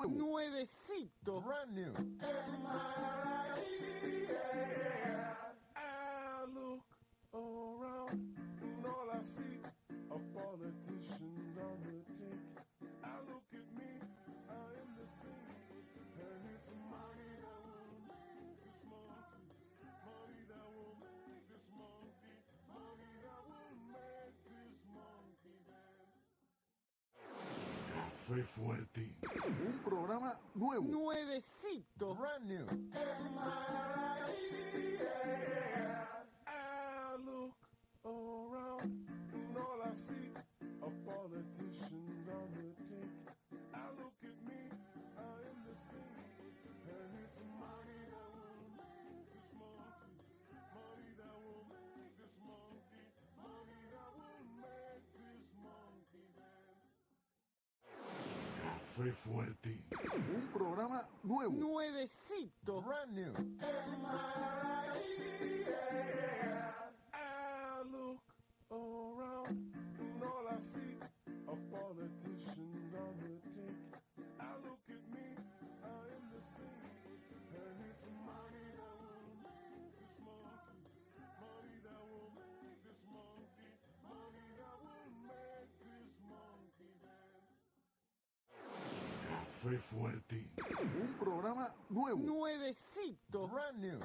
Nuevecito. Brand new. I look around and all I see are politicians on the take. I look at me, I am the same, and it's money that will make this monkey, money that will make this monkey, money that will make this monkey dance. Café Fuerte. Un programa nuevo. Nuevecito. Brand new. I look around and all I see are politicians on the take. I look at me, I am the same, and it's money that will make this monkey, money that will make this monkey, money that will make this monkey dance. Café Fuerte. Un programa nuevo. Nuevecito. Brand new. I look around and all I see are politicians on the take. I look at me, I am the same, and it's money that will make this monkey, money that will make this monkey, money that will make this monkey dance. Café Fuerte. Un programa nuevo. Nuevecito. Brand new.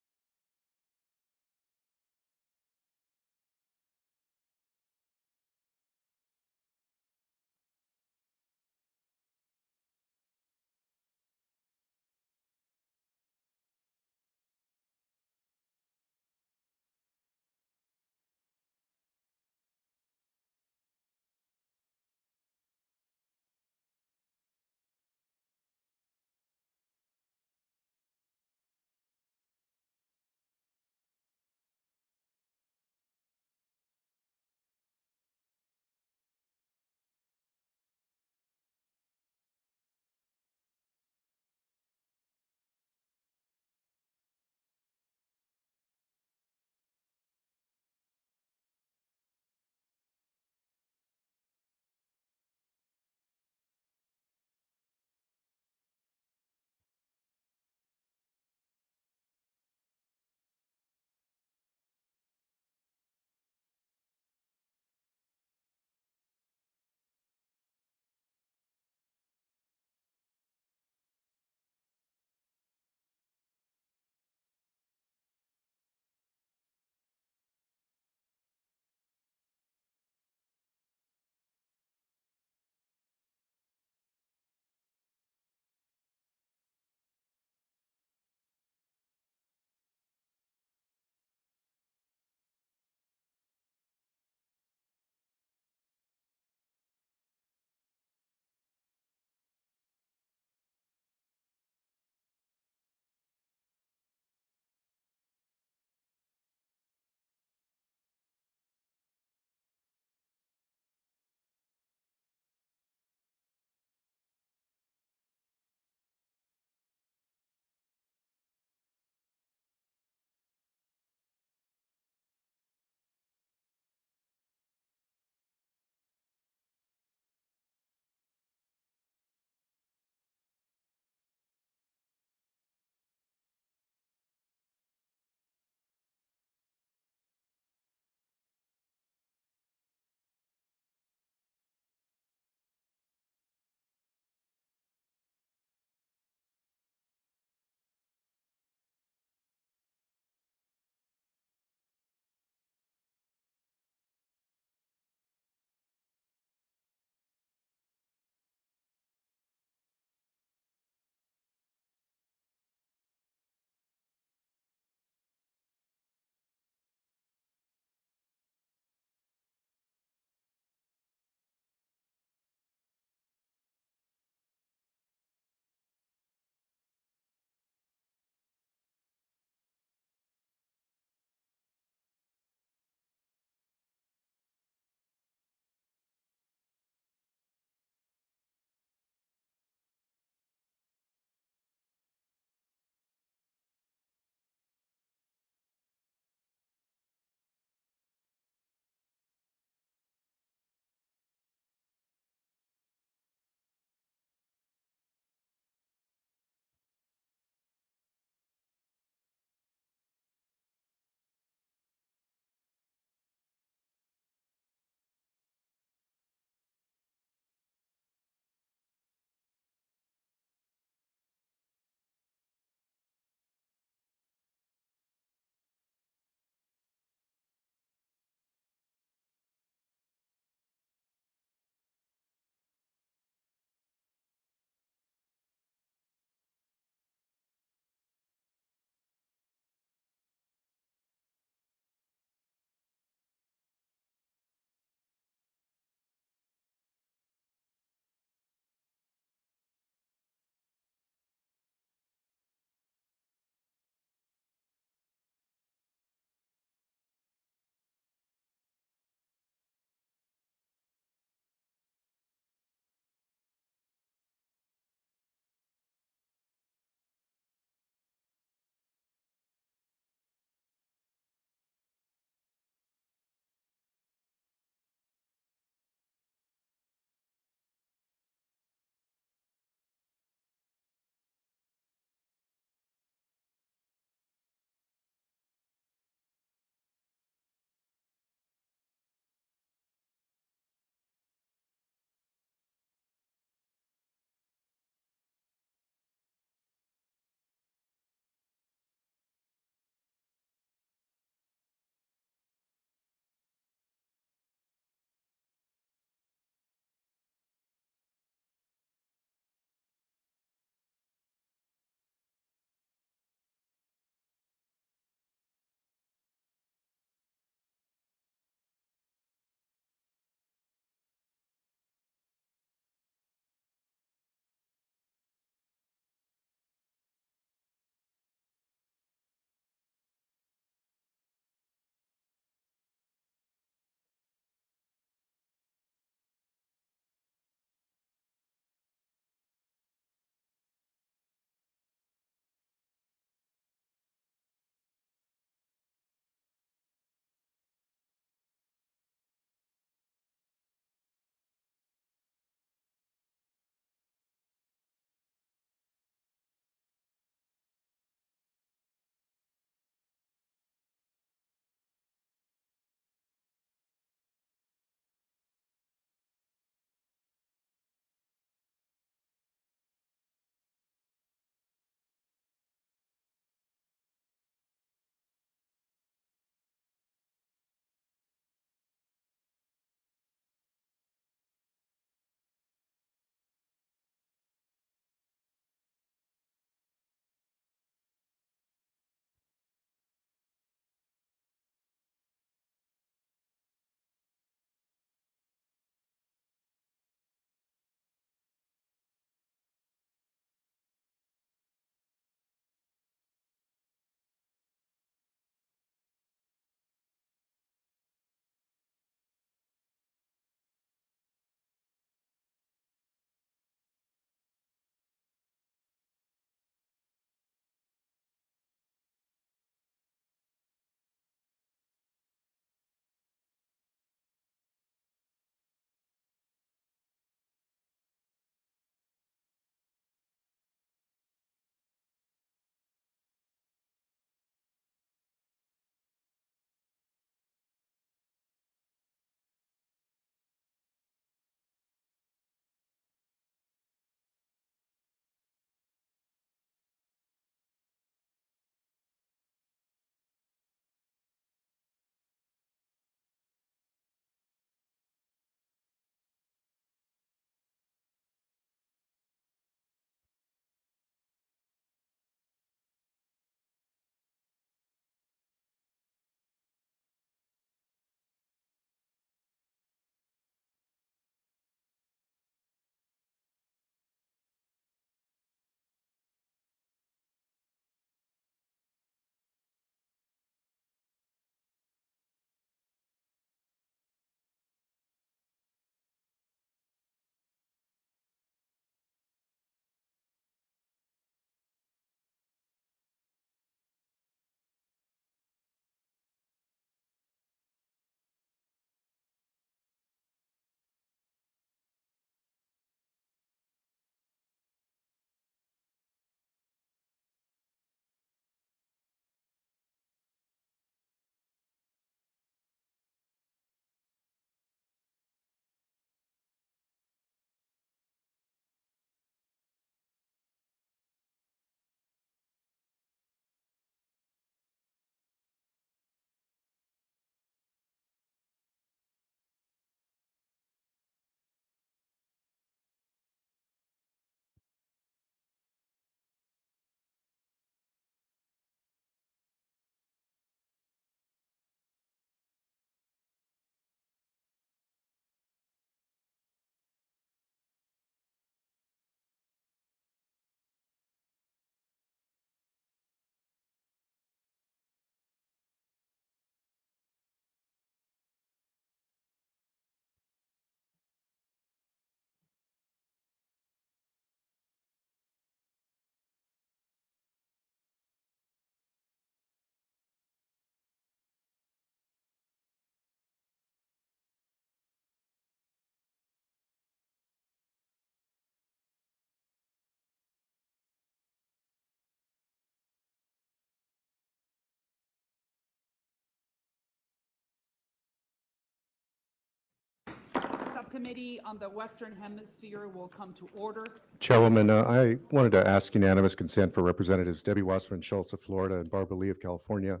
Subcommittee on the Western Hemisphere will come to order. Chairwoman, I wanted to ask unanimous consent for Representatives Debbie Wasserman Schultz of Florida and Barbara Lee of California,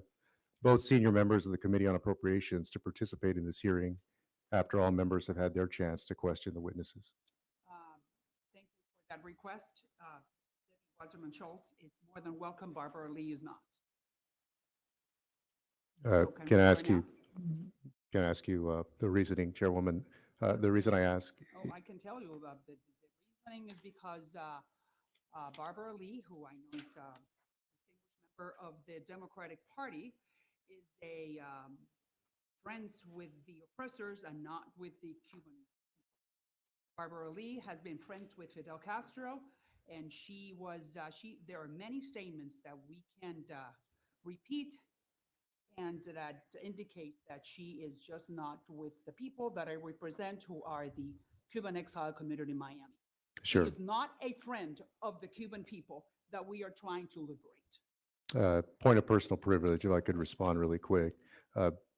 both senior members of the Committee on Appropriations, to participate in this hearing after all members have had their chance to question the witnesses. Thank you for that request. Debbie Wasserman Schultz is more than welcome. Barbara Lee is not. So Can I we ask go you, the reasoning, Chairwoman? The reason I ask, now? Oh, I can tell you about the reasoning is because Barbara Lee, who I know is a distinguished member of the Democratic Party, is a friends with the oppressors and not with the Cuban people. Barbara Lee has been friends with Fidel Castro, and she was, there are many statements that we can repeat and that indicate that she is just not with the people that I represent, who are the Cuban exile community in Miami. sure. She is not a friend of the Cuban people that we are trying to liberate. Point of personal privilege, if I could respond really quick.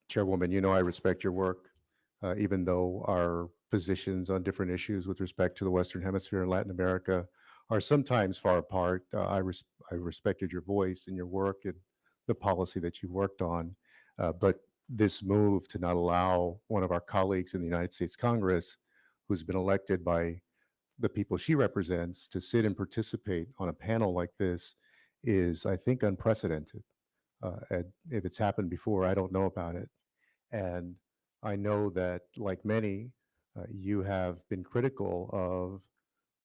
Chairwoman, you know I respect your work, even though our positions on different issues with respect to the Western Hemisphere and Latin America are sometimes far apart. I respected your voice and your work and the policy that you worked on. But this move to not allow one of our colleagues in the United States Congress, who's been elected by the people she represents, to sit and participate on a panel like this is, I think, unprecedented. And if it's happened before, I don't know about it. And I know that, like many, you have been critical of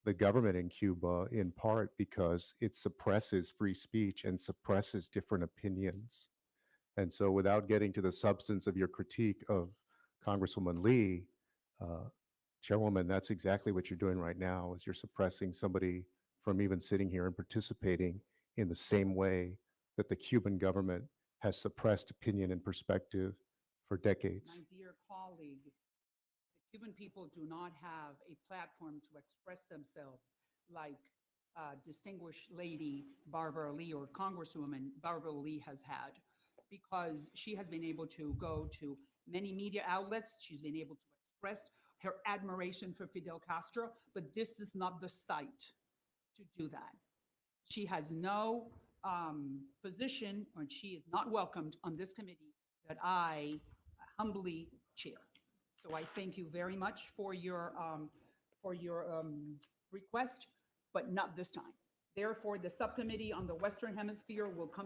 the government in Cuba in part because it suppresses free speech and suppresses different opinions. And so, without getting to the substance of your critique of Congresswoman Lee, Chairwoman, that's exactly what you're doing right now, is you're suppressing somebody from even sitting here and participating in the same way that the Cuban government has suppressed opinion and perspective for decades. My dear colleague, the Cuban people do not have a platform to express themselves like distinguished lady Barbara Lee or Congresswoman Barbara Lee has had, because she has been able to go to many media outlets. She's been able to express her admiration for Fidel Castro, but this is not the site to do that. She has no position, or she is not welcomed on this committee that I humbly chair. So I thank you very much for your request, but not this time. Therefore, the subcommittee on the Western Hemisphere will come.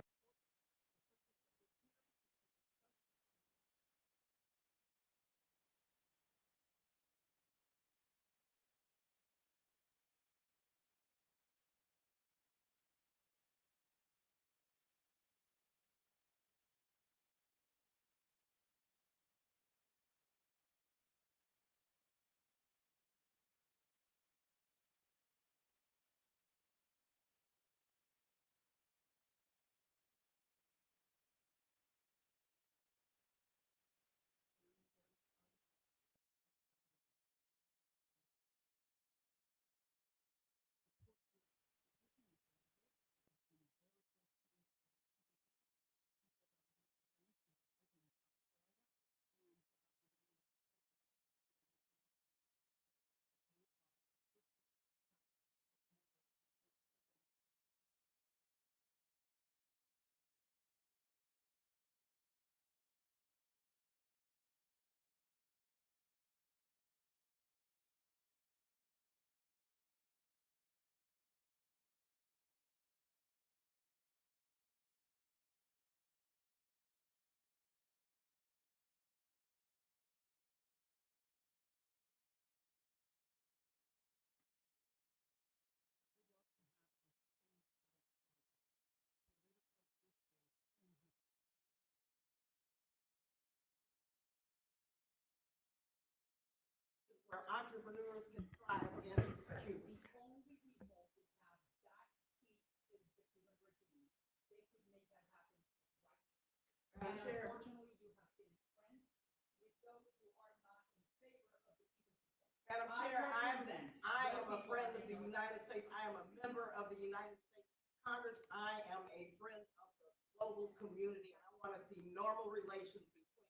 Where entrepreneurs can thrive in Cuba. The only people who have that key is the Cuban regime. They could make that happen right now. And unfortunately, you have been friends with those who are not in favor of the Cuban people. Madam Chair, I am a friend of the United States. I am a member of the United States Congress. I am a friend of the global community. I want to see normal relations between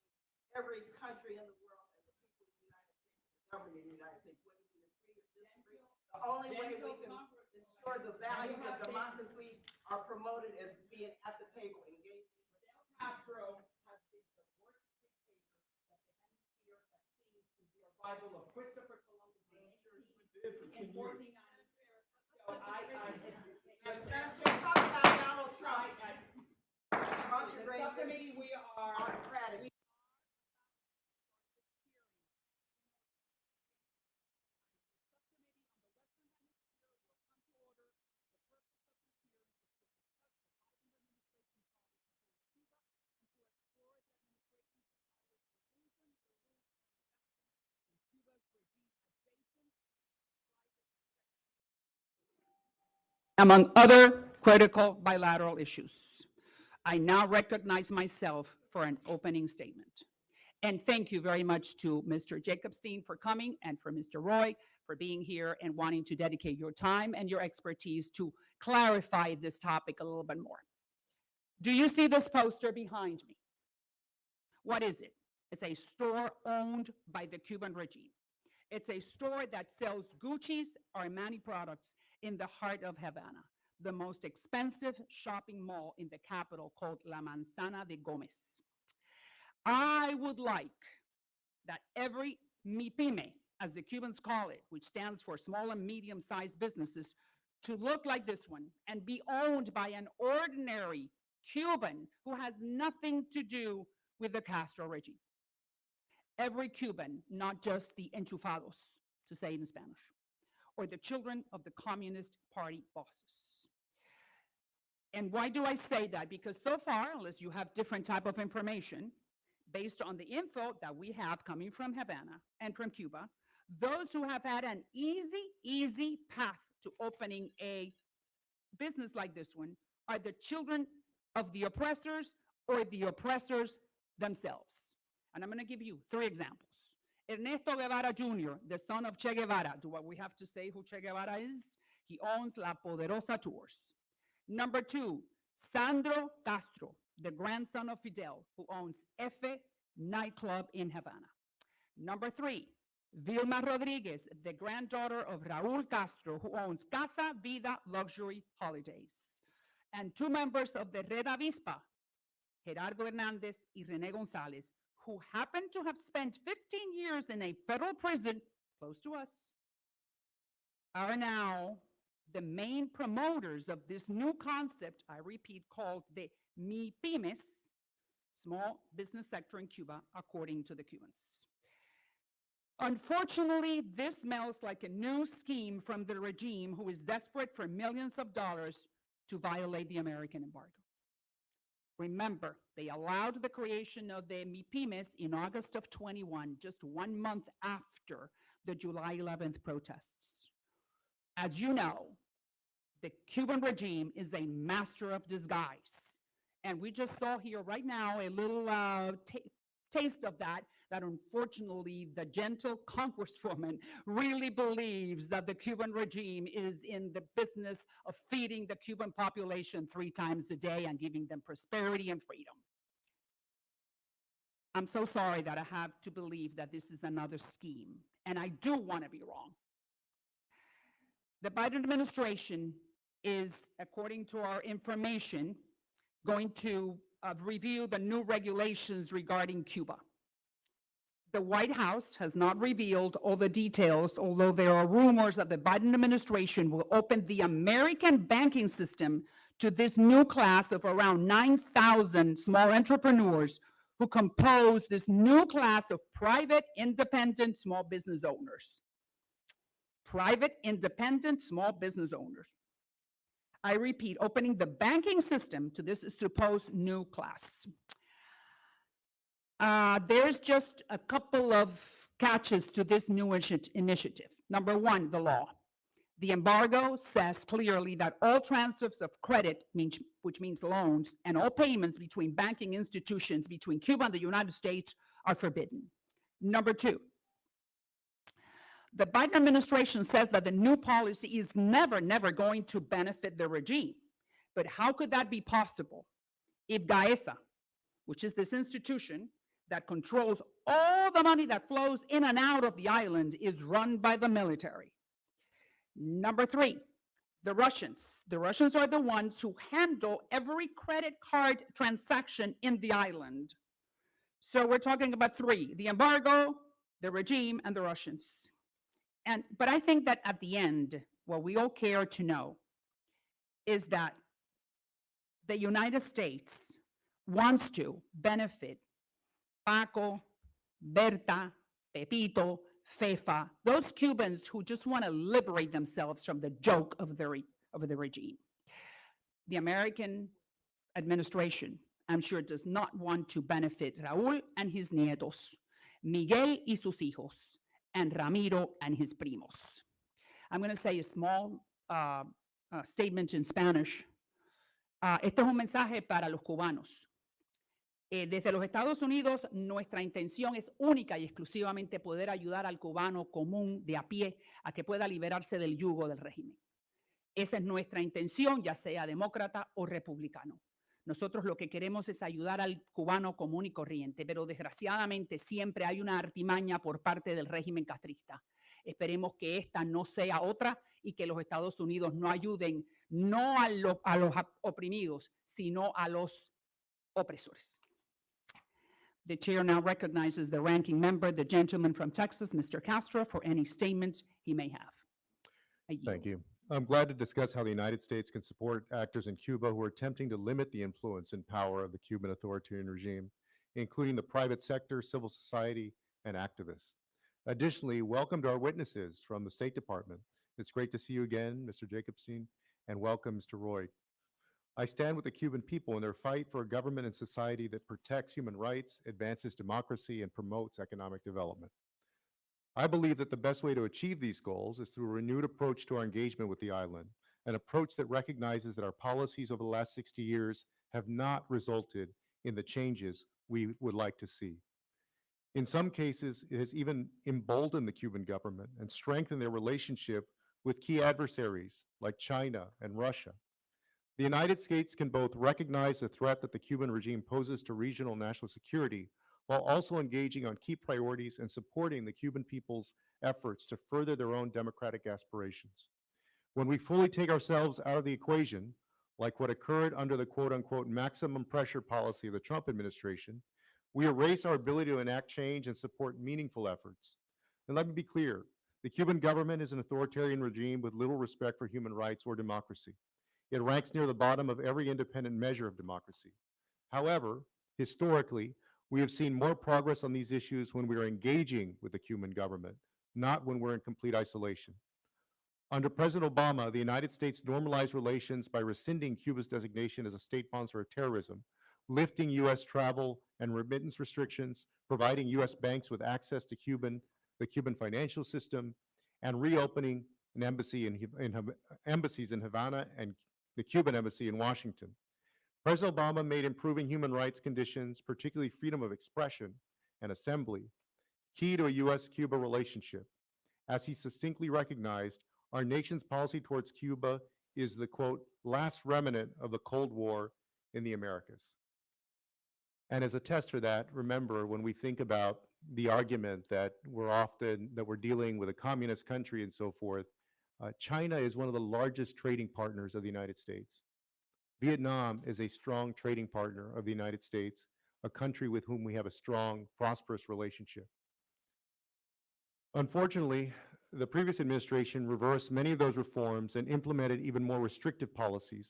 every country in the world and the people of the United States. govern in the United States, whether we agree or disagree. The only way we can ensure the values of democracy are promoted is being at the table, engaged. Castro has been the worst dictator that the hemisphere has seen since the arrival of Christopher Columbus in 1492. So Madam Chair, talk about Donald Trump. Why don't you the raise this subcommittee, we are. autocratic? Among other critical bilateral issues. I now recognize myself for an opening statement. And thank you very much to Mr. Jacobstein for coming and for Mr. Roy for being here and wanting to dedicate your time and your expertise to clarify this topic a little bit more. Do you see this poster behind me? What is it? It's a store owned by the Cuban regime. It's a store that sells Gucci's Armani products in the heart of Havana, the most expensive shopping mall in the capital called La Manzana de Gomez. I would like that every MIPYME, as the Cubans call it, which stands for small and medium-sized businesses, to look like this one and be owned by an ordinary Cuban who has nothing to do with the Castro regime. Every Cuban, not just the enchufados, to say it in Spanish, or the children of the Communist Party bosses. And why do I say that? Because so far, unless you have different type of information, based on the info that we have coming from Havana and from Cuba, those who have had an easy path to opening a business like this one are the children of the oppressors or the oppressors themselves. And I'm going to give you 3 examples. Ernesto Guevara Jr., the son of Che Guevara. Do we have to say who Che Guevara is? He owns La Poderosa Tours. Number 2, Sandro Castro, the grandson of Fidel, who owns Efe nightclub in Havana. Number 3, Vilma Rodriguez, the granddaughter of Raúl Castro, who owns Casa Vida Luxury Holidays. And 2 members of the Red Avispa, Gerardo Hernandez y René González, who happen to have spent 15 years in a federal prison close to us, are now the main promoters of this new concept, I repeat, called the MIPYMES, small business sector in Cuba, according to the Cubans. Unfortunately, this smells like a new scheme from the regime who is desperate for millions of dollars to violate the American embargo. Remember, they allowed the creation of the MIPYMES in August of 21, just 1 month after the July 11th protests. As you know, the Cuban regime is a master of disguise. And we just saw here right now a little taste of that unfortunately the gentle congresswoman really believes that the Cuban regime is in the business of feeding the Cuban population 3 times a day and giving them prosperity and freedom. I'm so sorry that I have to believe that this is another scheme, and I do want to be wrong. The Biden administration is, according to our information, going to review the new regulations regarding Cuba. The White House has not revealed all the details, although there are rumors that the Biden administration will open the American banking system to this new class of around 9,000 small entrepreneurs who compose this new class of private, independent small business owners. Private, independent small business owners. I repeat, opening the banking system to this supposed new class. There's just a couple of catches to this new initiative. Number 1, the law. The embargo says clearly that all transfers of credit, which means loans, and all payments between banking institutions between Cuba and the United States are forbidden. Number 2, the Biden administration says that the new policy is never going to benefit the regime. But how could that be possible if GAESA, which is this institution that controls All the money that flows in and out of the island is run by the military. Number three, the Russians. The Russians are the ones who handle every credit card transaction in the island. So we're talking about three: the embargo, the regime, and the Russians. But I think that at the end, what we all care to know is that the United States wants to benefit Paco, Berta, Pepito, Fefa, those Cubans who just want to liberate themselves from the joke of the regime. The American administration, I'm sure, does not want to benefit Raúl and his nietos, Miguel y sus hijos, and Ramiro and his primos. I'm going to say a small statement in Spanish. Este es un mensaje para los cubanos. Desde los Estados Unidos, nuestra intención es única y exclusivamente poder ayudar al cubano común de a pie a que pueda liberarse del yugo del régimen. Esa es nuestra intención, ya sea demócrata o republicano. Nosotros lo que queremos es ayudar al cubano común y corriente, pero desgraciadamente siempre hay una artimaña por parte del régimen castrista. Esperemos que esta no sea otra y que los Estados Unidos no ayuden no a los oprimidos, sino a los opresores. The chair now recognizes the ranking member, the gentleman from Texas, Mr. Castro, for any statements he may have. Thank you. I'm glad to discuss how the United States can support actors in Cuba who are attempting to limit the influence and power of the Cuban authoritarian regime, including the private sector, civil society, and activists. Additionally, welcome to our witnesses from the State Department. It's great to see you again, Mr. Jacobstein, and welcome, Mr. Roy. I stand with the Cuban people in their fight for a government and society that protects human rights, advances democracy, and promotes economic development. I believe that the best way to achieve these goals is through a renewed approach to our engagement with the island, an approach that recognizes that our policies over the last 60 years have not resulted in the changes we would like to see. In some cases, it has even emboldened the Cuban government and strengthened their relationship with key adversaries like China and Russia. The United States can both recognize the threat that the Cuban regime poses to regional national security while also engaging on key priorities and supporting the Cuban people's efforts to further their own democratic aspirations. When we fully take ourselves out of the equation, like what occurred under the quote-unquote maximum pressure policy of the Trump administration, we erase our ability to enact change and support meaningful efforts. And let me be clear, the Cuban government is an authoritarian regime with little respect for human rights or democracy. It ranks near the bottom of every independent measure of democracy. However, historically, we have seen more progress on these issues when we are engaging with the Cuban government, not when we're in complete isolation. Under President Obama, the United States normalized relations by rescinding Cuba's designation as a state sponsor of terrorism, lifting U.S. travel and remittance restrictions, providing U.S. banks with access to the Cuban financial system, and reopening an embassies in Havana and the Cuban embassy in Washington. President Obama made improving human rights conditions, particularly freedom of expression and assembly, key to a U.S.-Cuba relationship. As he succinctly recognized, our nation's policy towards Cuba is the, quote, last remnant of the Cold War in the Americas. And as a test for that, remember, when we think about the argument that we're dealing with a communist country and so forth, China is one of the largest trading partners of the United States. Vietnam is a strong trading partner of the United States, a country with whom we have a strong, prosperous relationship. Unfortunately, the previous administration reversed many of those reforms and implemented even more restrictive policies,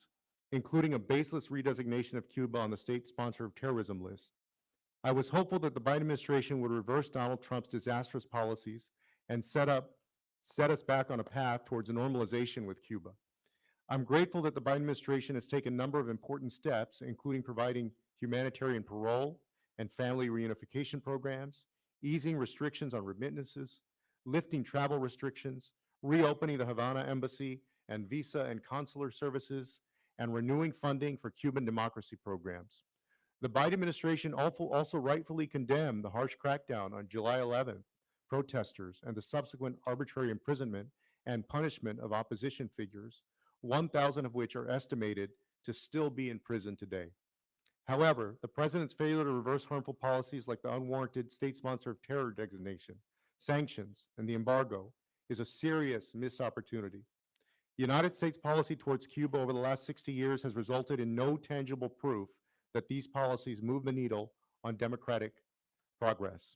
including a baseless redesignation of Cuba on the state sponsor of terrorism list. I was hopeful that the Biden administration would reverse Donald Trump's disastrous policies and set us back on a path towards a normalization with Cuba. I'm grateful that the Biden administration has taken a number of important steps, including providing humanitarian parole and family reunification programs, easing restrictions on remittances, lifting travel restrictions, reopening the Havana embassy and visa and consular services, and renewing funding for Cuban democracy programs. The Biden administration also rightfully condemned the harsh crackdown on July 11th protesters and the subsequent arbitrary imprisonment and punishment of opposition figures, 1,000 of which are estimated to still be in prison today. However, the president's failure to reverse harmful policies like the unwarranted state sponsor of terror designation, sanctions, and the embargo is a serious missed opportunity. The United States policy towards Cuba over the last 60 years has resulted in no tangible proof that these policies move the needle on democratic progress.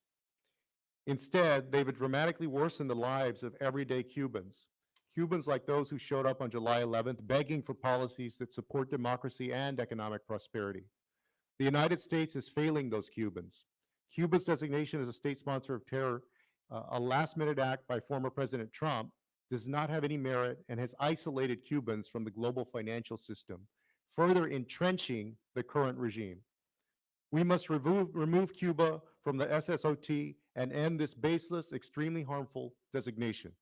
Instead, they've dramatically worsened the lives of everyday Cubans. Cubans like those who showed up on July 11th begging for policies that support democracy and economic prosperity. The United States is failing those Cubans. Cuba's designation as a state sponsor of terror, a last-minute act by former President Trump, does not have any merit and has isolated Cubans from the global financial system, further entrenching the current regime. We must remove Cuba from the SSOT and end this baseless, extremely harmful designation.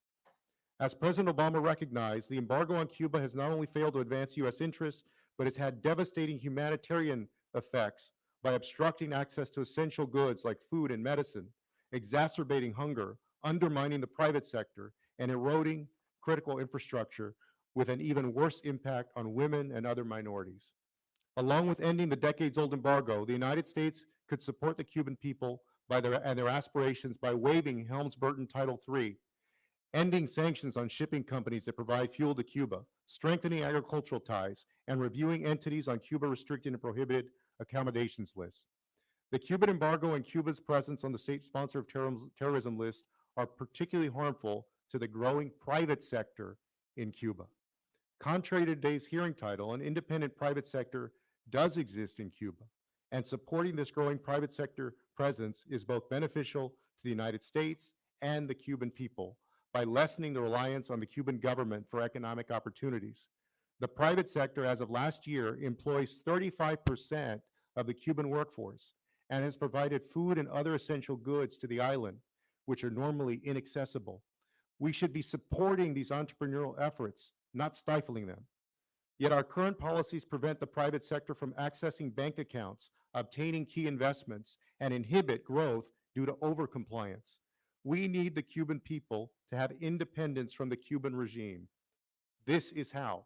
As President Obama recognized, the embargo on Cuba has not only failed to advance U.S. interests, but has had devastating humanitarian effects by obstructing access to essential goods like food and medicine, exacerbating hunger, undermining the private sector, and eroding critical infrastructure with an even worse impact on women and other minorities. Along with ending the decades-old embargo, the United States could support the Cuban people and their aspirations by waiving Helms-Burton Title III, ending sanctions on shipping companies that provide fuel to Cuba, strengthening agricultural ties, and reviewing entities on Cuba restricted and prohibited accommodations list. The Cuban embargo and Cuba's presence on the state sponsor of terrorism list are particularly harmful to the growing private sector in Cuba. Contrary to today's hearing title, an independent private sector does exist in Cuba, and supporting this growing private sector presence is both beneficial to the United States and the Cuban people by lessening the reliance on the Cuban government for economic opportunities. The private sector, as of last year, employs 35% of the Cuban workforce and has provided food and other essential goods to the island, which are normally inaccessible. We should be supporting these entrepreneurial efforts, not stifling them. Yet our current policies prevent the private sector from accessing bank accounts, obtaining key investments, and inhibit growth due to overcompliance. We need the Cuban people to have independence from the Cuban regime. This is how.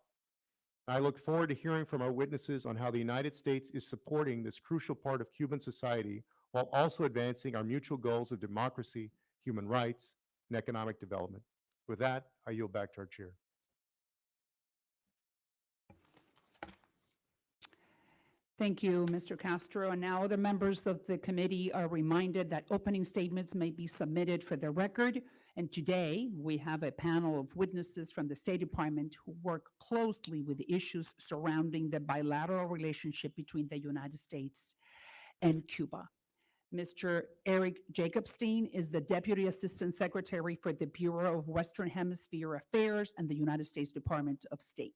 I look forward to hearing from our witnesses on how the United States is supporting this crucial part of Cuban society while also advancing our mutual goals of democracy, human rights, and economic development. With that, I yield back to our chair. Thank you, Mr. Castro. And now the members of the committee are reminded that opening statements may be submitted for the record. And today we have a panel of witnesses from the State Department who work closely with the issues surrounding the bilateral relationship between the United States and Cuba. Mr. Eric Jacobstein is the Deputy Assistant Secretary for the Bureau of Western Hemisphere Affairs and the United States Department of State.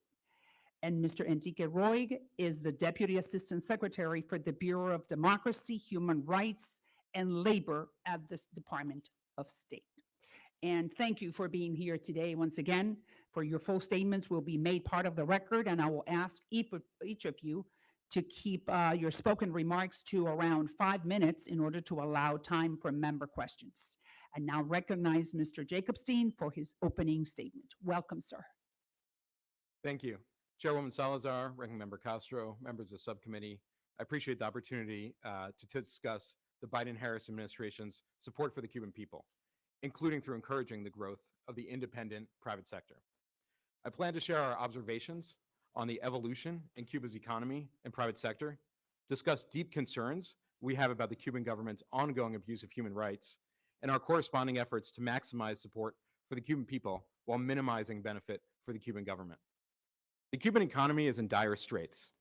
And Mr. Enrique Roig is the Deputy Assistant Secretary for the Bureau of Democracy, Human Rights, and Labor at the Department of State. And thank you for being here today once again. For your full statements will be made part of the record, and I will ask each of you to keep your spoken remarks to around 5 minutes in order to allow time for member questions. I now recognize Mr. Jacobstein for his opening statement. Welcome, sir. Thank you. Chairwoman Salazar, Ranking Member Castro, members of the subcommittee, I appreciate the opportunity to discuss the Biden-Harris administration's support for the Cuban people, including through encouraging the growth of the independent private sector. I plan to share our observations on the evolution in Cuba's economy and private sector, discuss deep concerns we have about the Cuban government's ongoing abuse of human rights, and our corresponding efforts to maximize support for the Cuban people while minimizing benefit for the Cuban government. The Cuban economy is in dire straits.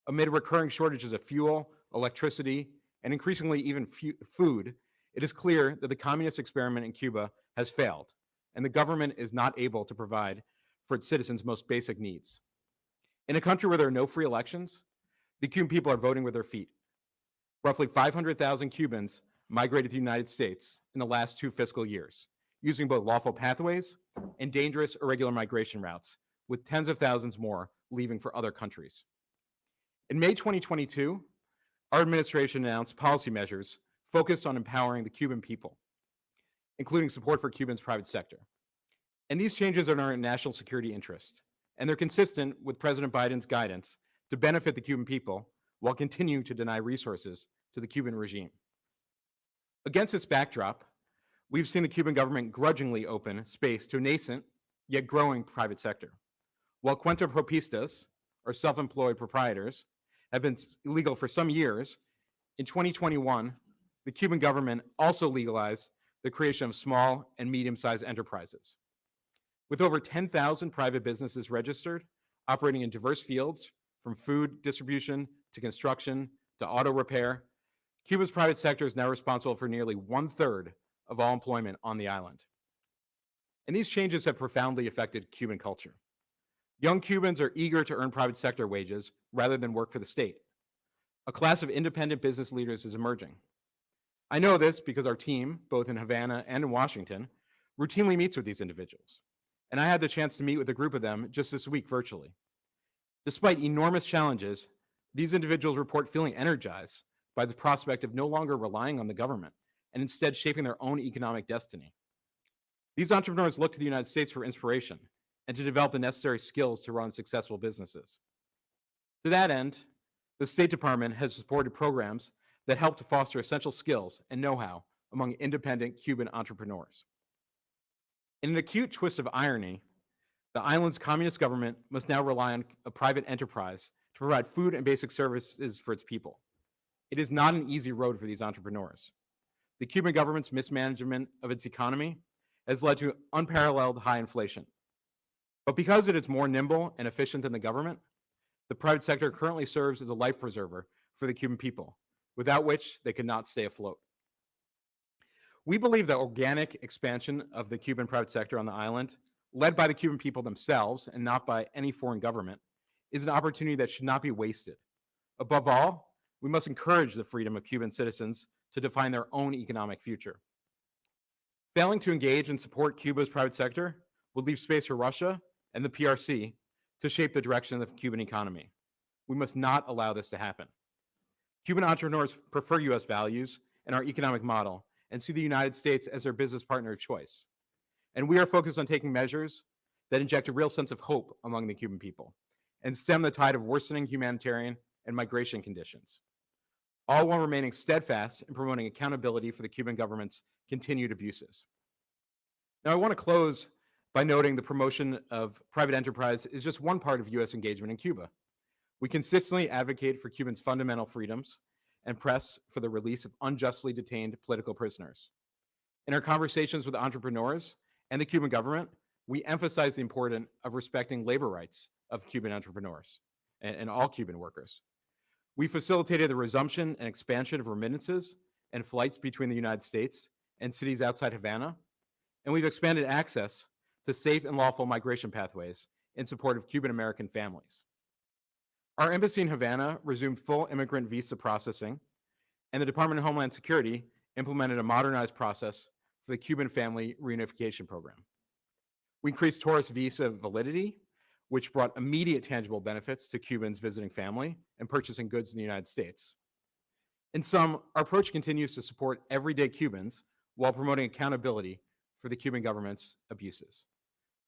Amid recurring shortages of fuel, electricity, and increasingly even food, it is clear that the communist experiment in Cuba has failed, and the government is not able to provide for its citizens' most basic needs. In a country where there are no free elections, the Cuban people are voting with their feet. Roughly 500,000 Cubans migrated to the United States in the last 2 fiscal years, using both lawful pathways and dangerous irregular migration routes, with tens of thousands more leaving for other countries. In May 2022, our administration announced policy measures focused on empowering the Cuban people, including support for Cuba's private sector. And these changes are in our national security interest, and they're consistent with President Biden's guidance to benefit the Cuban people while continuing to deny resources to the Cuban regime. Against this backdrop, we've seen the Cuban government grudgingly open space to a nascent yet growing private sector. While cuentapropistas, or self-employed proprietors, have been illegal for some years, in 2021, the Cuban government also legalized the creation of small and medium-sized enterprises. With over 10,000 private businesses registered, operating in diverse fields, from food distribution to construction to auto repair, Cuba's private sector is now responsible for nearly 1/3 of all employment on the island. And these changes have profoundly affected Cuban culture. Young Cubans are eager to earn private sector wages rather than work for the state. A class of independent business leaders is emerging. I know this because our team, both in Havana and in Washington, routinely meets with these individuals. And I had the chance to meet with a group of them just this week virtually. Despite enormous challenges, these individuals report feeling energized by the prospect of no longer relying on the government and instead shaping their own economic destiny. These entrepreneurs look to the United States for inspiration and to develop the necessary skills to run successful businesses. To that end, the State Department has supported programs that help to foster essential skills and know-how among independent Cuban entrepreneurs. In an acute twist of irony, the island's communist government must now rely on a private enterprise to provide food and basic services for its people. It is not an easy road for these entrepreneurs. The Cuban government's mismanagement of its economy has led to unparalleled high inflation. But because it is more nimble and efficient than the government, the private sector currently serves as a life preserver for the Cuban people, without which they could not stay afloat. We believe the organic expansion of the Cuban private sector on the island, led by the Cuban people themselves and not by any foreign government, is an opportunity that should not be wasted. Above all, we must encourage the freedom of Cuban citizens to define their own economic future. Failing to engage and support Cuba's private sector would leave space for Russia and the PRC to shape the direction of the Cuban economy. We must not allow this to happen. Cuban entrepreneurs prefer U.S. values and our economic model and see the United States as their business partner of choice. And we are focused on taking measures that inject a real sense of hope among the Cuban people and stem the tide of worsening humanitarian and migration conditions, all while remaining steadfast in promoting accountability for the Cuban government's continued abuses. Now, I want to close by noting the promotion of private enterprise is just one part of U.S. engagement in Cuba. We consistently advocate for Cubans' fundamental freedoms and press for the release of unjustly detained political prisoners. In our conversations with entrepreneurs and the Cuban government, we emphasize the importance of respecting labor rights of Cuban entrepreneurs and all Cuban workers. We facilitated the resumption and expansion of remittances and flights between the United States and cities outside Havana, and we've expanded access to safe and lawful migration pathways in support of Cuban American families. Our embassy in Havana resumed full immigrant visa processing, and the Department of Homeland Security implemented a modernized process for the Cuban Family Reunification Program. We increased tourist visa validity, which brought immediate tangible benefits to Cubans visiting family and purchasing goods in the United States. In sum, our approach continues to support everyday Cubans while promoting accountability for the Cuban government's abuses.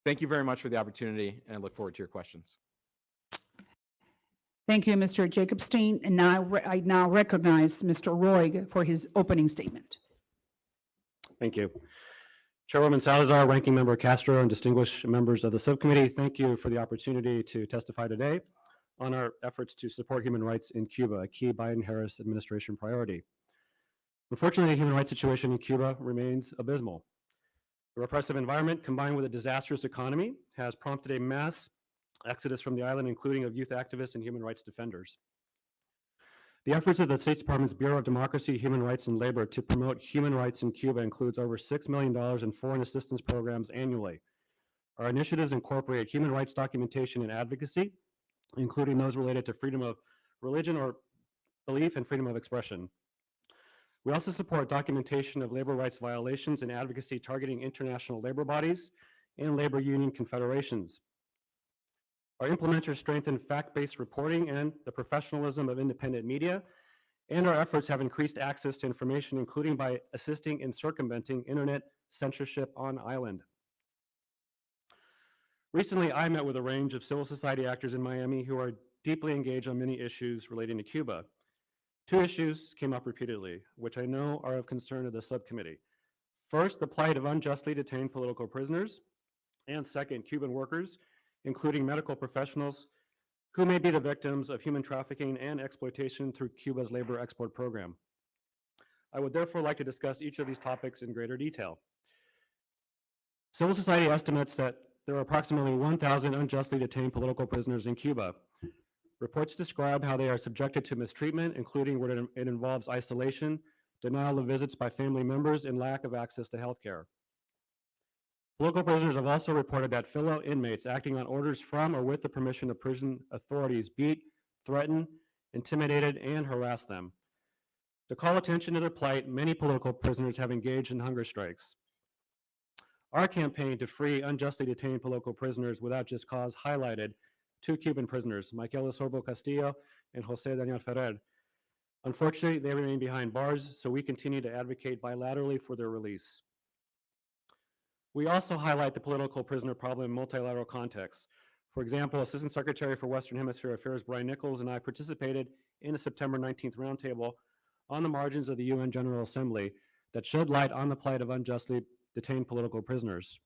Thank you very much for the opportunity, and I look forward to your questions. Thank you, Mr. Jacobstein. And now I now recognize Mr. Roig for his opening statement. Thank you. Chairwoman Salazar, Ranking Member Castro, and distinguished members of the subcommittee, thank you for the opportunity to testify today on our efforts to support human rights in Cuba, a key Biden-Harris administration priority. Unfortunately, the human rights situation in Cuba remains abysmal. The repressive environment, combined with a disastrous economy, has prompted a mass exodus from the island, including of youth activists and human rights defenders. The efforts of the State Department's Bureau of Democracy, Human Rights, and Labor to promote human rights in Cuba includes over $6 million in foreign assistance programs annually. Our initiatives incorporate human rights documentation and advocacy, including those related to freedom of religion or belief and freedom of expression. We also support documentation of labor rights violations and advocacy targeting international labor bodies and labor union confederations. Our implementers strengthen fact-based reporting and the professionalism of independent media, and our efforts have increased access to information, including by assisting in circumventing internet censorship on island. Recently, I met with a range of civil society actors in Miami who are deeply engaged on many issues relating to Cuba. Two issues came up repeatedly, which I know are of concern to the subcommittee. First, the plight of unjustly detained political prisoners, and second, Cuban workers, including medical professionals, who may be the victims of human trafficking and exploitation through Cuba's labor export program. I would therefore like to discuss each of these topics in greater detail. Civil society estimates that there are approximately 1,000 unjustly detained political prisoners in Cuba. Reports describe how they are subjected to mistreatment, including where it involves isolation, denial of visits by family members, and lack of access to health care. Political prisoners have also reported that fellow inmates acting on orders from or with the permission of prison authorities beat, threaten, intimidated, and harass them. To call attention to their plight, many political prisoners have engaged in hunger strikes. Our campaign to free unjustly detained political prisoners without just cause highlighted two Cuban prisoners, Michael Sorbo Castillo and Jose Daniel Ferrer. Unfortunately, they remain behind bars, so we continue to advocate bilaterally for their release. We also highlight the political prisoner problem in multilateral contexts. For example, Assistant Secretary for Western Hemisphere Affairs Brian Nichols and I participated in a September 19th roundtable on the margins of the UN General Assembly that shed light on the plight of unjustly detained political prisoners.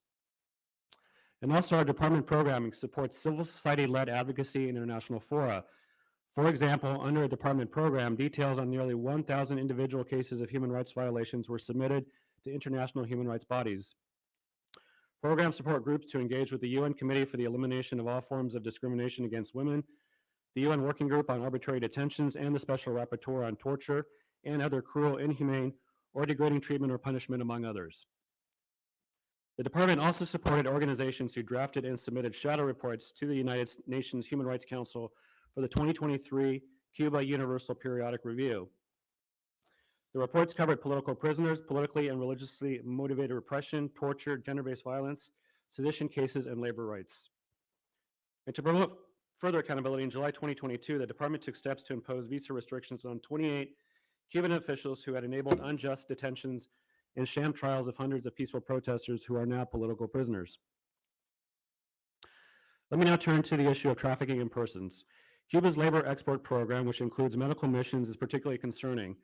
And also our department programming supports civil society-led advocacy in international fora. For example, under a department program, details on nearly 1,000 individual cases of human rights violations were submitted to international human rights bodies. Programs support groups to engage with the UN Committee for the Elimination of All Forms of Discrimination Against Women, the UN Working Group on Arbitrary Detentions, and the Special Rapporteur on Torture and other cruel, inhumane, or degrading treatment or punishment, among others. The department also supported organizations who drafted and submitted shadow reports to the United Nations Human Rights Council for the 2023 Cuba Universal Periodic Review. The reports covered political prisoners, politically and religiously motivated repression, torture, gender-based violence, sedition cases, and labor rights. And to promote further accountability, in July 2022, the department took steps to impose visa restrictions on 28 Cuban officials who had enabled unjust detentions and sham trials of hundreds of peaceful protesters who are now political prisoners. Let me now turn to the issue of trafficking in persons. Cuba's labor export program, which includes medical missions, is particularly concerning.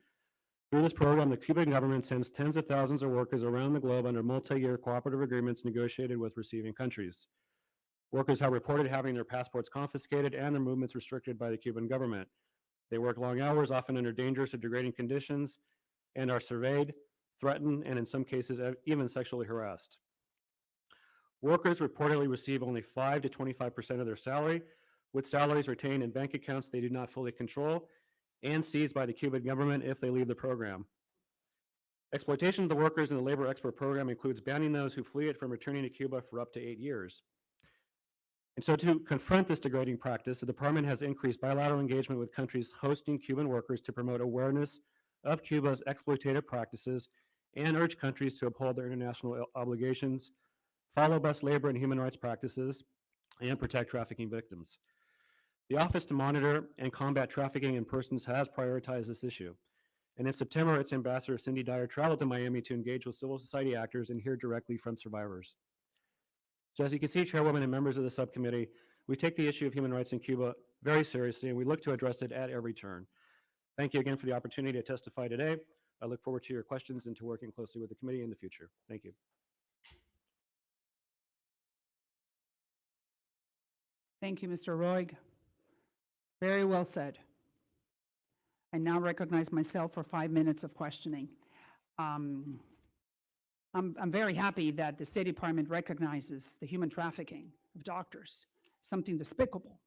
Through this program, the Cuban government sends tens of thousands of workers around the globe under multi-year cooperative agreements negotiated with receiving countries. Workers have reported having their passports confiscated and their movements restricted by the Cuban government. They work long hours, often under dangerous or degrading conditions, and are surveyed, threatened, and in some cases even sexually harassed. Workers reportedly receive only 5 to 25% of their salary, with salaries retained in bank accounts they do not fully control and seized by the Cuban government if they leave the program. Exploitation of the workers in the labor export program includes banning those who flee it from returning to Cuba for up to 8 years. And so to confront this degrading practice, the department has increased bilateral engagement with countries hosting Cuban workers to promote awareness of Cuba's exploitative practices and urge countries to uphold their international obligations, follow best labor and human rights practices, and protect trafficking victims. The Office to Monitor and Combat Trafficking in Persons has prioritized this issue. And in September, its ambassador, Cindy Dyer, traveled to Miami to engage with civil society actors and hear directly from survivors. So as you can see, Chairwoman and members of the subcommittee, we take the issue of human rights in Cuba very seriously, and we look to address it at every turn. Thank you again for the opportunity to testify today. I look forward to your questions and to working closely with the committee in the future. Thank you. Thank you, Mr. Roig. Very well said. I now recognize myself for 5 minutes of questioning. I'm very happy that the State Department recognizes the human trafficking of doctors, something despicable.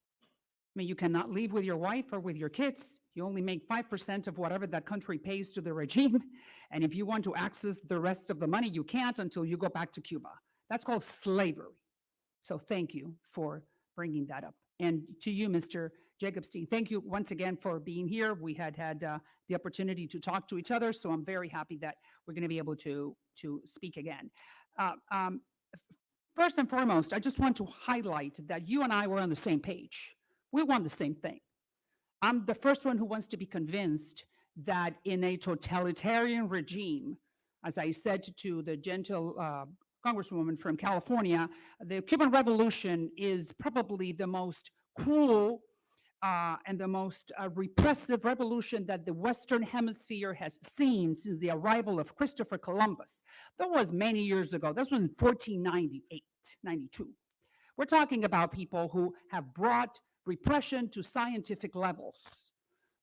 I mean, you cannot leave with your wife or with your kids. You only make 5% of whatever that country pays to the regime. And if you want to access the rest of the money, you can't until you go back to Cuba. That's called slavery. So thank you for bringing that up. And to you, Mr. Jacobstein, thank you once again for being here. We had the opportunity to talk to each other, so I'm very happy that we're going to be able to speak again. First and foremost, I just want to highlight that you and I were on the same page. We want the same thing. I'm the first one who wants to be convinced that in a totalitarian regime, as I said to the gentle Congresswoman from California, the Cuban Revolution is probably the most cruel and the most repressive revolution that the Western Hemisphere has seen since the arrival of Christopher Columbus. That was many years ago. That was in 1498, 92. We're talking about people who have brought repression to scientific levels,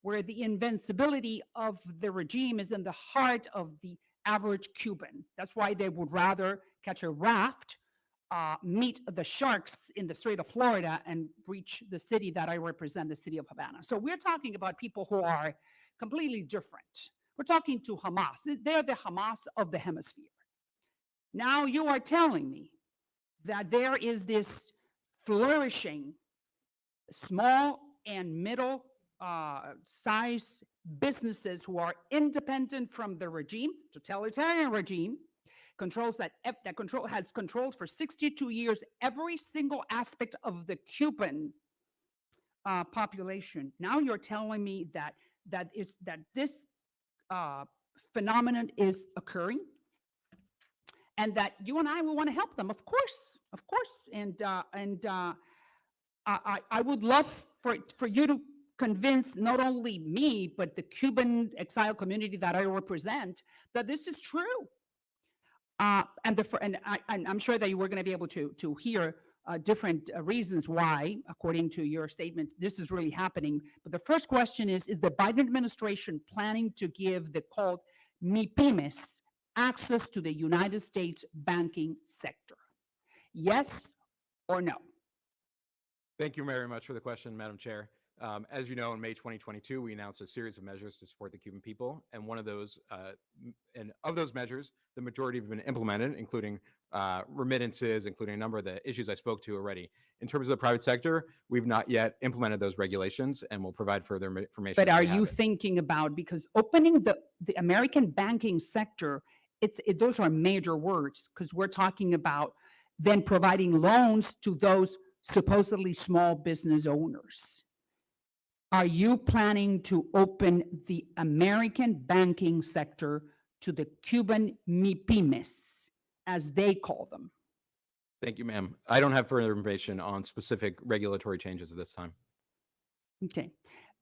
where the invincibility of the regime is in the heart of the average Cuban. That's why they would rather catch a raft, meet the sharks in the Strait of Florida, and reach the city that I represent, the city of Havana. So we're talking about people who are completely different. We're talking to Hamas. They're the Hamas of the hemisphere. Now you are telling me that there is this flourishing small and middle size businesses who are independent from the regime, totalitarian regime, has controlled for 62 years every single aspect of the Cuban population. Now you're telling me that this phenomenon is occurring, and that you and I will want to help them, of course, and I would love for you to convince not only me, but the Cuban exile community that I represent, that this is true. And I'm sure that you were going to be able to hear different reasons why, according to your statement, this is really happening. But the first question is the Biden administration planning to give the called MIPYMES access to the United States banking sector? Yes or no? Thank you very much for the question, Madam Chair. As you know, in May 2022, we announced a series of measures to support the Cuban people, and one of those, measures, the majority have been implemented, including remittances, including a number of the issues I spoke to already. In terms of the private sector, we've not yet implemented those regulations, and we'll provide further information. But are you thinking about, because opening the American banking sector, those are major words, because we're talking about then providing loans to those supposedly small business owners. Are you planning to open the American banking sector to the Cuban MIPYMES, as they call them? Thank you, ma'am. I don't have further information on specific regulatory changes at this time. Okay.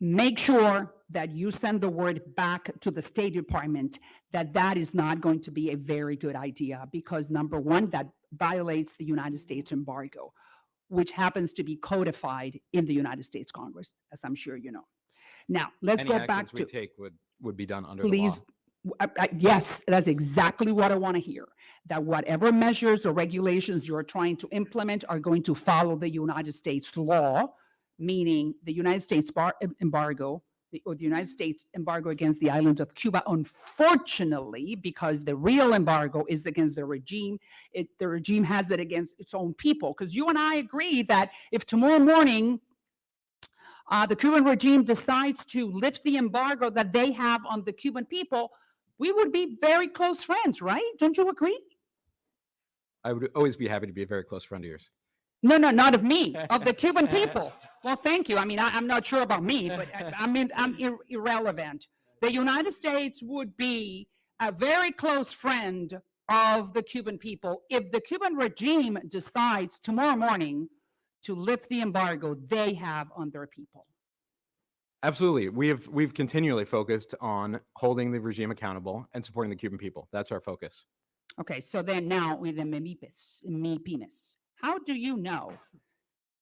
Make sure that you send the word back to the State Department that is not going to be a very good idea, because number one, that violates the United States embargo, which happens to be codified in the United States Congress, as I'm sure you know. Now, let's go back to— we take would be done under the law. Yes, that's exactly what I want to hear, that whatever measures or regulations you're trying to implement are going to follow the United States law, meaning the United States embargo, or the United States embargo against the island of Cuba. Unfortunately, because the real embargo is against the regime, the regime has it against its own people. Because you and I agree that if tomorrow morning the Cuban regime decides to lift the embargo that they have on the Cuban people, we would be very close friends, right? Don't you agree? I would always be happy to be a very close friend of yours. No, not of me, of the Cuban people. Well, thank you. I mean, I'm not sure about me, but I'm irrelevant. The United States would be a very close friend of the Cuban people if the Cuban regime decides tomorrow morning to lift the embargo they have on their people. Absolutely. We've continually focused on holding the regime accountable and supporting the Cuban people. That's our focus. Okay, so then now with the MIPYMES, how do you know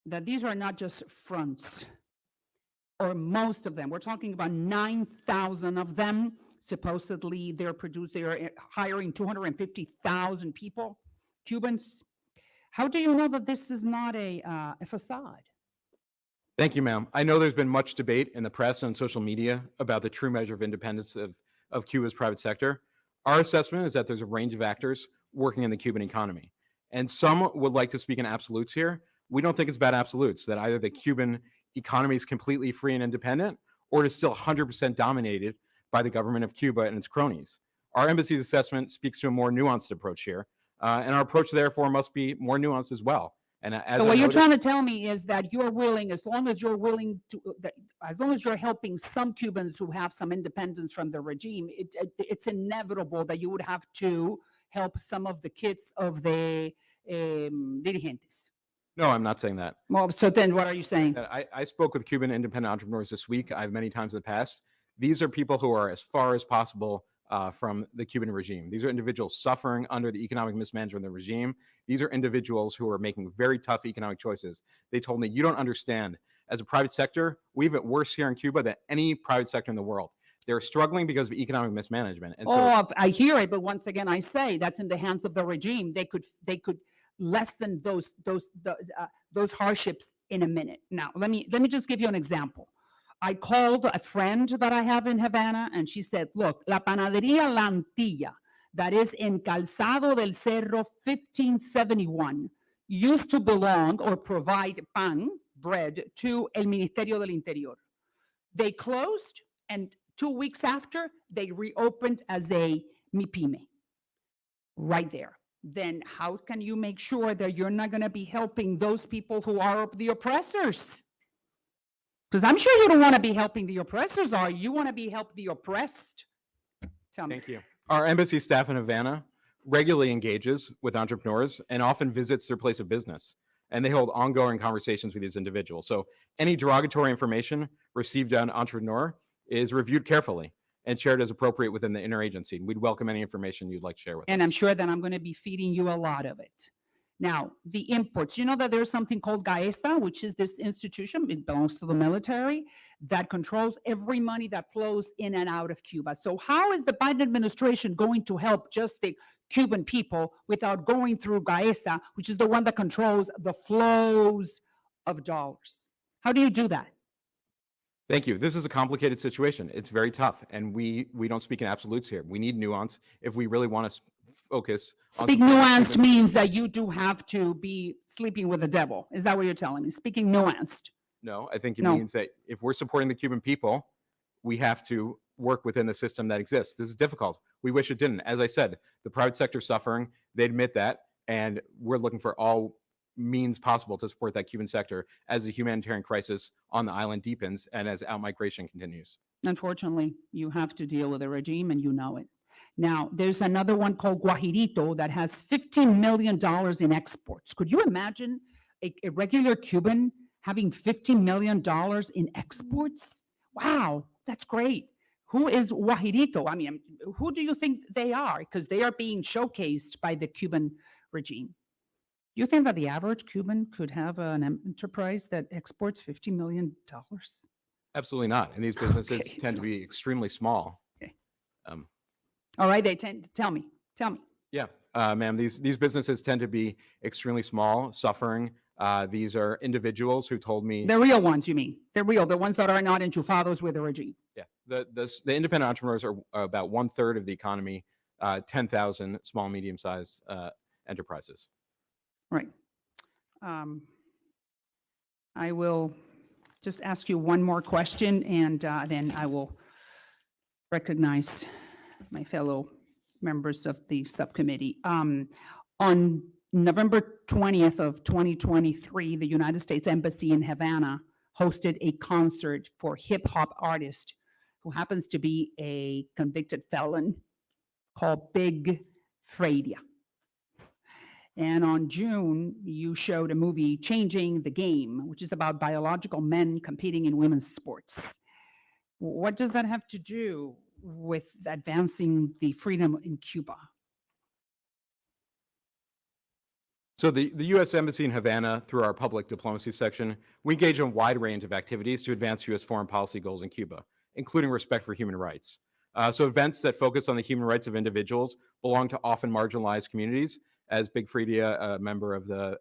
that these are not just fronts, or most of them? We're talking about 9,000 of them. Supposedly they're hiring 250,000 people, Cubans. How do you know that this is not a facade? Thank you, ma'am. I know there's been much debate in the press and social media about the true measure of independence of Cuba's private sector. Our assessment is that there's a range of actors working in the Cuban economy. And some would like to speak in absolutes here. We don't think it's about absolutes, that either the Cuban economy is completely free and independent, or it is still 100% dominated by the government of Cuba and its cronies. Our embassy's assessment speaks to a more nuanced approach here, and our approach, therefore, must be more nuanced as well. And so what you're trying to tell me is that you're willing, as long as you're willing to, as long as you're helping some Cubans who have some independence from the regime, it's inevitable that you would have to help some of the kids of the dirigentes. No, I'm not saying that. Well, so then what are you saying? I spoke with Cuban independent entrepreneurs this week. I've many times in the past. These are people who are as far as possible from the Cuban regime. These are individuals suffering under the economic mismanagement of the regime. These are individuals who are making very tough economic choices. They told me, you don't understand. As a private sector, we have it worse here in Cuba than any private sector in the world. They're struggling because of economic mismanagement. And so, I hear it, but once again, I say that's in the hands of the regime. They could lessen those hardships in a minute. Now, let me just give you an example. I called a friend that I have in Havana, and she said, look, La Panadería La Antilla, that is in Calzado del Cerro 1571, used to belong or provide pan, bread, to El Ministerio del Interior. They closed, and 2 weeks after, they reopened as a MIPYME, right there. Then how can you make sure that you're not going to be helping those people who are the oppressors? Because I'm sure you don't want to be helping the oppressors, are you? You want to be help the oppressed. Tell me. thank you. Our embassy staff in Havana regularly engages with entrepreneurs and often visits their place of business. And they hold ongoing conversations with these individuals. So any derogatory information received on an entrepreneur is reviewed carefully and shared as appropriate within the interagency. We'd welcome any information you'd like to share with And us. I'm sure that I'm going to be feeding you a lot of it. Now, the imports, you know that there's something called GAESA, which is this institution, it belongs to the military, that controls every money that flows in and out of Cuba. So how is the Biden administration going to help just the Cuban people without going through GAESA, which is the one that controls the flows of dollars? How do you do that? Thank you. This is a complicated situation. It's very tough. And we don't speak in absolutes here. We need nuance if we really want to focus on Speak supporting nuanced Cuban- means that you do have to be sleeping with the devil. Is that what you're telling me? Speaking nuanced. No, I think it No. means that if we're supporting the Cuban people, we have to work within the system that exists. This is difficult. We wish it didn't. As I said, the private sector is suffering. They admit that. And we're looking for all means possible to support that Cuban sector as the humanitarian crisis on the island deepens and as outmigration continues. Unfortunately, you have to deal with a regime and you know it. Now, there's another one called Guajirito that has $15 million in exports. Could you imagine a regular Cuban having $15 million in exports? Wow, that's great. Who is Guajirito? I mean, who do you think they are? Because they are being showcased by the Cuban regime. You think that the average Cuban could have an enterprise that exports $50 million? Absolutely not. And these businesses Okay, tend so- to be extremely small. Okay. Um, All right, they tend, tell me. Yeah, ma'am, these businesses tend to be extremely small, suffering. These are individuals who told me, The real ones, you mean? They're real, the ones that are not enchufados with the regime. yeah, the independent entrepreneurs are about 1/3 of the economy, 10,000 small, medium-sized enterprises. Right. I will just ask you one more question, and then I will recognize my fellow members of the subcommittee. On November 20th of 2023, the United States Embassy in Havana hosted a concert for hip-hop artist who happens to be a convicted felon called Big Fredia. And on June, you showed a movie, Changing the Game, which is about biological men competing in women's sports. What does that have to do with advancing the freedom in Cuba? So the U.S. Embassy in Havana, through our public diplomacy section, we engage in a wide range of activities to advance U.S. foreign policy goals in Cuba, including respect for human rights. So events that focus on the human rights of individuals belong to often marginalized communities, as Big Fredia, a member of the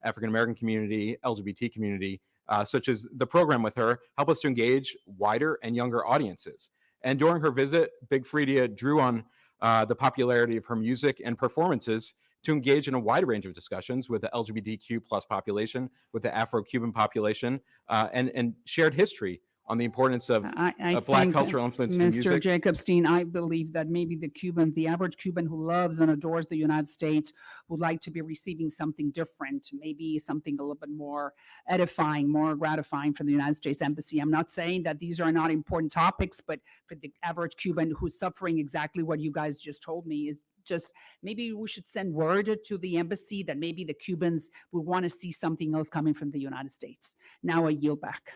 African-American community, LGBT community, such as the program with her, help us to engage wider and younger audiences. And during her visit, Big Fredia drew on the popularity of her music and performances to engage in a wide range of discussions with the LGBTQ+ population, with the Afro-Cuban population, and shared history on the importance of I Black think, cultural influence in Mr. music. Jacobstein, I believe that maybe the Cubans, the average Cuban who loves and adores the United States would like to be receiving something different, maybe something a little bit more edifying, more gratifying from the United States Embassy. I'm not saying that these are not important topics, but for the average Cuban who's suffering exactly what you guys just told me is just, maybe we should send word to the embassy that maybe the Cubans would want to see something else coming from the United States. Now I yield back.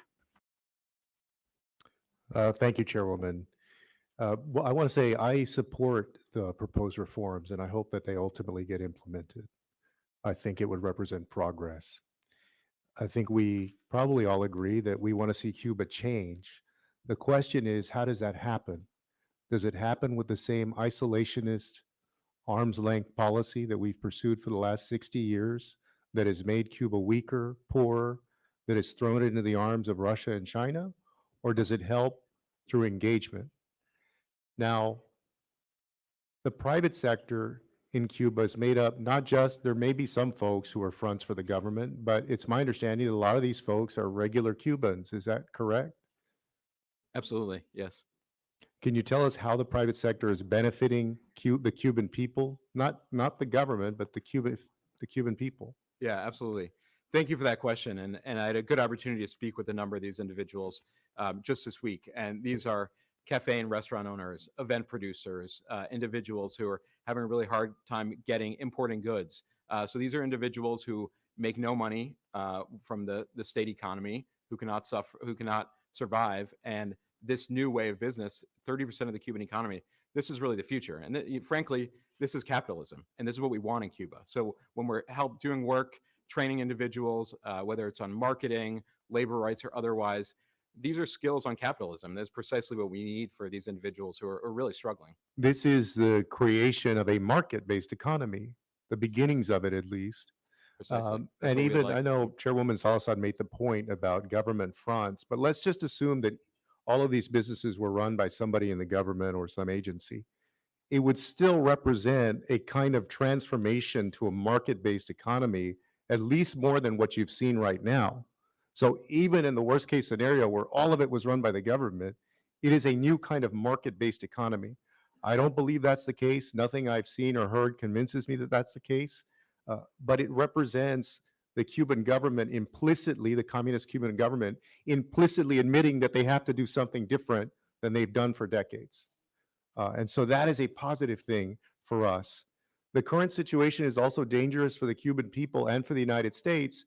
Thank you, Chairwoman. Well, I want to say I support the proposed reforms, and I hope that they ultimately get implemented. I think it would represent progress. I think we probably all agree that we want to see Cuba change. The question is, how does that happen? Does it happen with the same isolationist, arm's length policy that we've pursued for the last 60 years that has made Cuba weaker, poorer, that has thrown it into the arms of Russia and China? Or does it help through engagement? Now, the private sector in Cuba is made up not just, there may be some folks who are fronts for the government, but it's my understanding that a lot of these folks are regular Cubans. Is that correct? Absolutely, yes. Can you tell us how the private sector is benefiting the Cuban people? Not the government, but the Cuban people. Yeah, absolutely. Thank you for that question. And I had a good opportunity to speak with a number of these individuals just this week. And these are cafe and restaurant owners, event producers, individuals who are having a really hard time importing goods. So these are individuals who make no money from the state economy, who cannot survive. And this new way of business, 30% of the Cuban economy, this is really the future. And frankly, this is capitalism. And this is what we want in Cuba. So when we're doing work, training individuals, whether it's on marketing, labor rights, or otherwise, these are skills on capitalism. That's precisely what we need for these individuals who are really struggling. This is the creation of a market-based economy, the beginnings of it at least. Precisely. And even, I know Chairwoman Salazar made the point about government fronts, but let's just assume that all of these businesses were run by somebody in the government or some agency. It would still represent a kind of transformation to a market-based economy, at least more than what you've seen right now. So even in the worst case scenario where all of it was run by the government, it is a new kind of market-based economy. I don't believe that's the case. Nothing I've seen or heard convinces me that that's the case. But it represents the Cuban government implicitly, the communist Cuban government, implicitly admitting that they have to do something different than they've done for decades. And so that is a positive thing for us. The current situation is also dangerous for the Cuban people and for the United States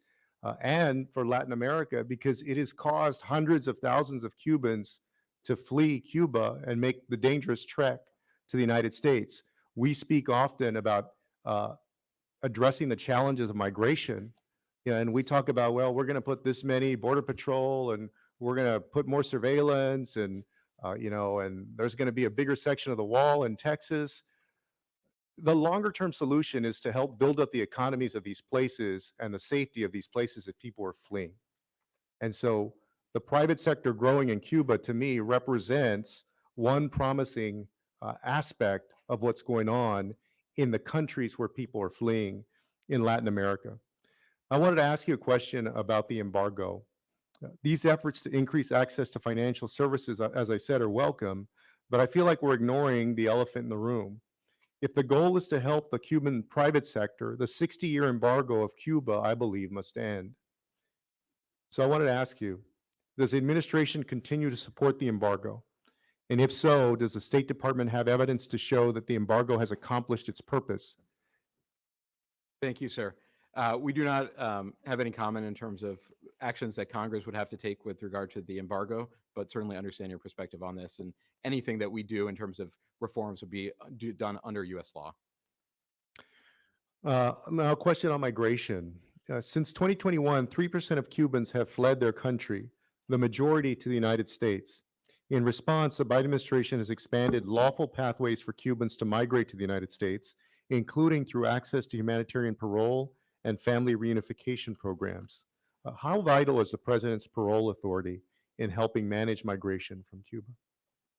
and for Latin America, because it has caused hundreds of thousands of Cubans to flee Cuba and make the dangerous trek to the United States. We speak often about addressing the challenges of migration. And we talk about, well, we're going to put this many border patrol and we're going to put more surveillance and, and there's going to be a bigger section of the wall in Texas. The longer term solution is to help build up the economies of these places and the safety of these places that people are fleeing. And so the private sector growing in Cuba, to me, represents one promising aspect of what's going on in the countries where people are fleeing in Latin America. I wanted to ask you a question about the embargo. These efforts to increase access to financial services, as I said, are welcome, but I feel like we're ignoring the elephant in the room. If the goal is to help the Cuban private sector, the 60-year embargo of Cuba, I believe, must end. So I wanted to ask you, does the administration continue to support the embargo? And if so, does the State Department have evidence to show that the embargo has accomplished its purpose? Thank you, sir. We do not have any comment in terms of actions that Congress would have to take with regard to the embargo, but certainly understand your perspective on this. And anything that we do in terms of reforms would be done under U.S. law. Now, a question on migration. Since 2021, 3% of Cubans have fled their country, the majority to the United States. In response, the Biden administration has expanded lawful pathways for Cubans to migrate to the United States, including through access to humanitarian parole and family reunification programs. How vital is the president's parole authority in helping manage migration from Cuba?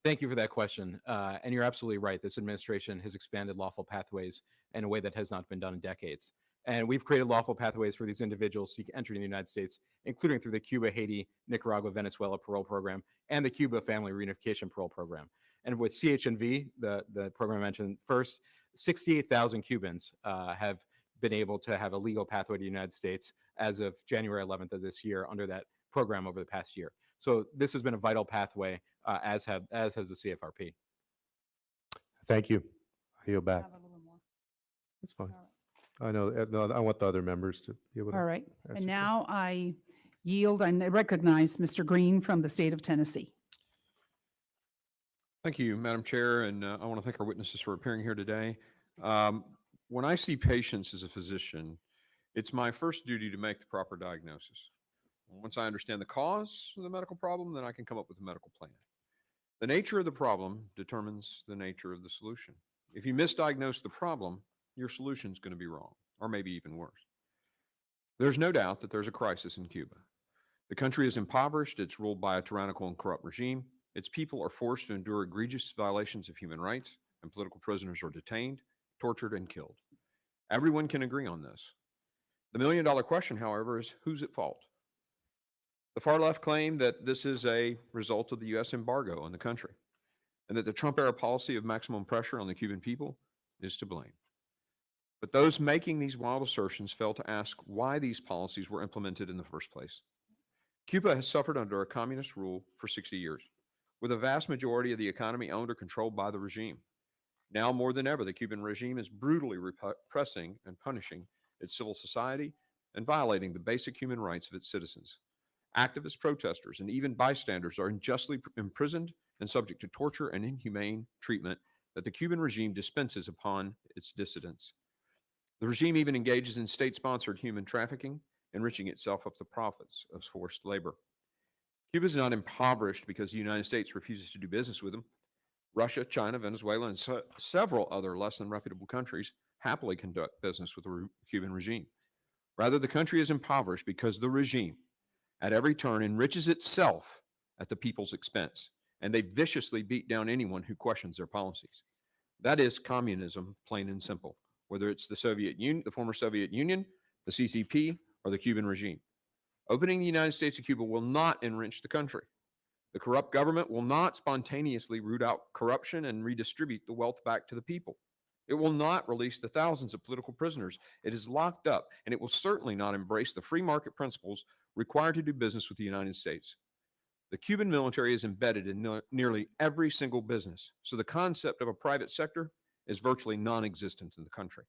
Thank you for that question. And you're absolutely right. This administration has expanded lawful pathways in a way that has not been done in decades. And we've created lawful pathways for these individuals seeking entry in the United States, including through the Cuba, Haiti, Nicaragua, Venezuela parole program, and the Cuba Family Reunification Parole Program. And with CHNV, the program I mentioned first, 68,000 Cubans have been able to have a legal pathway to the United States as of January 11th of this year under that program over the past year. So this has been a vital pathway, as has the CFRP. Thank you. I yield back. Have a little more. That's fine. All I know, I want the other members to be able to. All right, ask and a now I yield and I recognize Mr. Green from the state of Tennessee. Thank you, Madam Chair, and I want to thank our witnesses for appearing here today. When I see patients as a physician, it's my first duty to make the proper diagnosis. Once I understand the cause of the medical problem, then I can come up with a medical plan. The nature of the problem determines the nature of the solution. If you misdiagnose the problem, your solution is going to be wrong, or maybe even worse. There's no doubt that there's a crisis in Cuba. The country is impoverished, it's ruled by a tyrannical and corrupt regime. Its people are forced to endure egregious violations of human rights, and political prisoners are detained, tortured, and killed. Everyone can agree on this. The million-dollar question, however, is who's at fault? The far left claim that this is a result of the U.S. embargo on the country, and that the Trump-era policy of maximum pressure on the Cuban people is to blame. But those making these wild assertions fail to ask why these policies were implemented in the first place. Cuba has suffered under a communist rule for 60 years, with a vast majority of the economy owned or controlled by the regime. Now more than ever, the Cuban regime is brutally repressing and punishing its civil society and violating the basic human rights of its citizens. Activists, protesters, and even bystanders are unjustly imprisoned and subject to torture and inhumane treatment that the Cuban regime dispenses upon its dissidents. The regime even engages in state-sponsored human trafficking, enriching itself off the profits of forced labor. Cuba is not impoverished because the United States refuses to do business with them. Russia, China, Venezuela, and several other less than reputable countries happily conduct business with the Cuban regime. Rather, the country is impoverished because the regime, at every turn, enriches itself at the people's expense, and they viciously beat down anyone who questions their policies. That is communism, plain and simple, whether it's the Soviet Union, the former Soviet Union, the CCP, or the Cuban regime. Opening the United States to Cuba will not enrich the country. The corrupt government will not spontaneously root out corruption and redistribute the wealth back to the people. It will not release the thousands of political prisoners it is locked up, and it will certainly not embrace the free market principles required to do business with the United States. The Cuban military is embedded in nearly every single business, so the concept of a private sector is virtually non-existent in the country.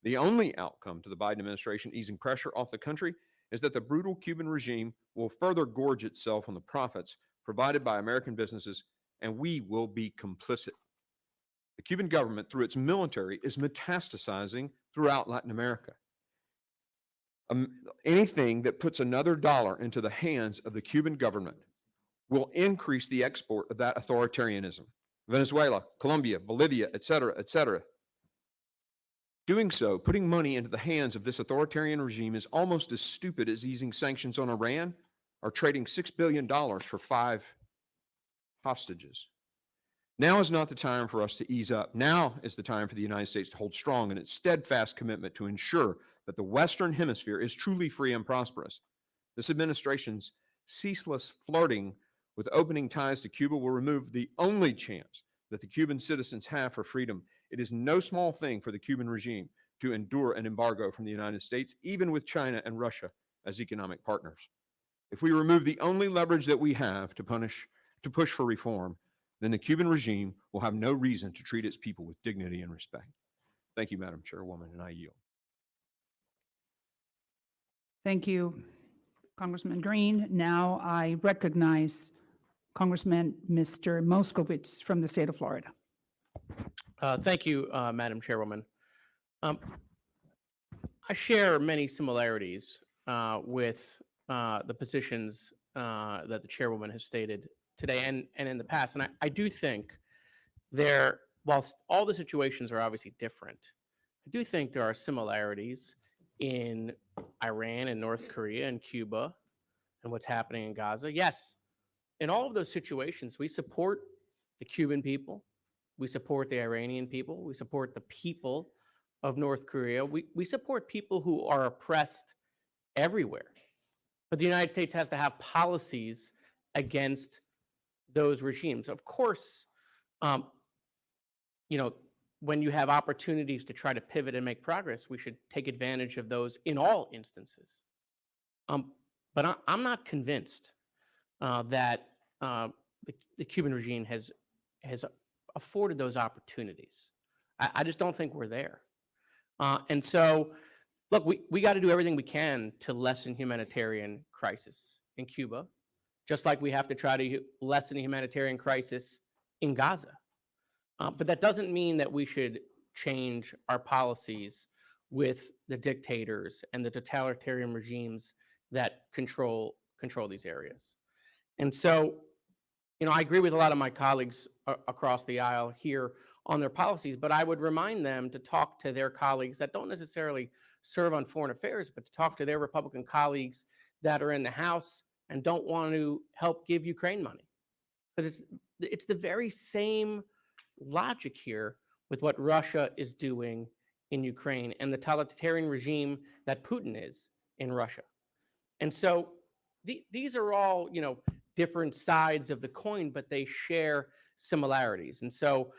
The only outcome to the Biden administration easing pressure off the country is that the brutal Cuban regime will further gorge itself on the profits provided by American businesses, and we will be complicit. The Cuban government, through its military, is metastasizing throughout Latin America. Anything that puts another dollar into the hands of the Cuban government will increase the export of that authoritarianism. Venezuela, Colombia, Bolivia, et cetera, et cetera. Doing so, putting money into the hands of this authoritarian regime, is almost as stupid as easing sanctions on Iran or trading $6 billion for 5 hostages. Now is not the time for us to ease up. Now is the time for the United States to hold strong in its steadfast commitment to ensure that the Western Hemisphere is truly free and prosperous. This administration's ceaseless flirting with opening ties to Cuba will remove the only chance that the Cuban citizens have for freedom. It is no small thing for the Cuban regime to endure an embargo from the United States, even with China and Russia as economic partners. If we remove the only leverage that we have to push for reform, then the Cuban regime will have no reason to treat its people with dignity and respect. Thank you, Madam Chairwoman, and I yield. Thank you, Congressman Green. Now I recognize Congressman Mr. Moskowitz from the state of Florida. Thank you, Madam Chairwoman. I share many similarities with the positions that the Chairwoman has stated today and in the past. And I do think whilst all the situations are obviously different, I do think there are similarities in Iran and North Korea and Cuba and what's happening in Gaza. Yes, in all of those situations, we support the Cuban people, we support the Iranian people, we support the people of North Korea. We support people who are oppressed everywhere. But the United States has to have policies against those regimes. Of course, you know, when you have opportunities to try to pivot and make progress, we should take advantage of those in all instances. But I'm not convinced that the Cuban regime has afforded those opportunities. I just don't think we're there. And so, look, we got to do everything we can to lessen humanitarian crisis in Cuba, just like we have to try to lessen the humanitarian crisis in Gaza. But that doesn't mean that we should change our policies with the dictators and the totalitarian regimes that control these areas. And so, you know, I agree with a lot of my colleagues across the aisle here on their policies, but I would remind them to talk to their colleagues that don't necessarily serve on foreign affairs, but to talk to their Republican colleagues that are in the House and don't want to help give Ukraine money. Because it's the very same logic here with what Russia is doing in Ukraine and the totalitarian regime that Putin is in Russia. And so these are all, you know, different sides of the coin, but they share similarities. And so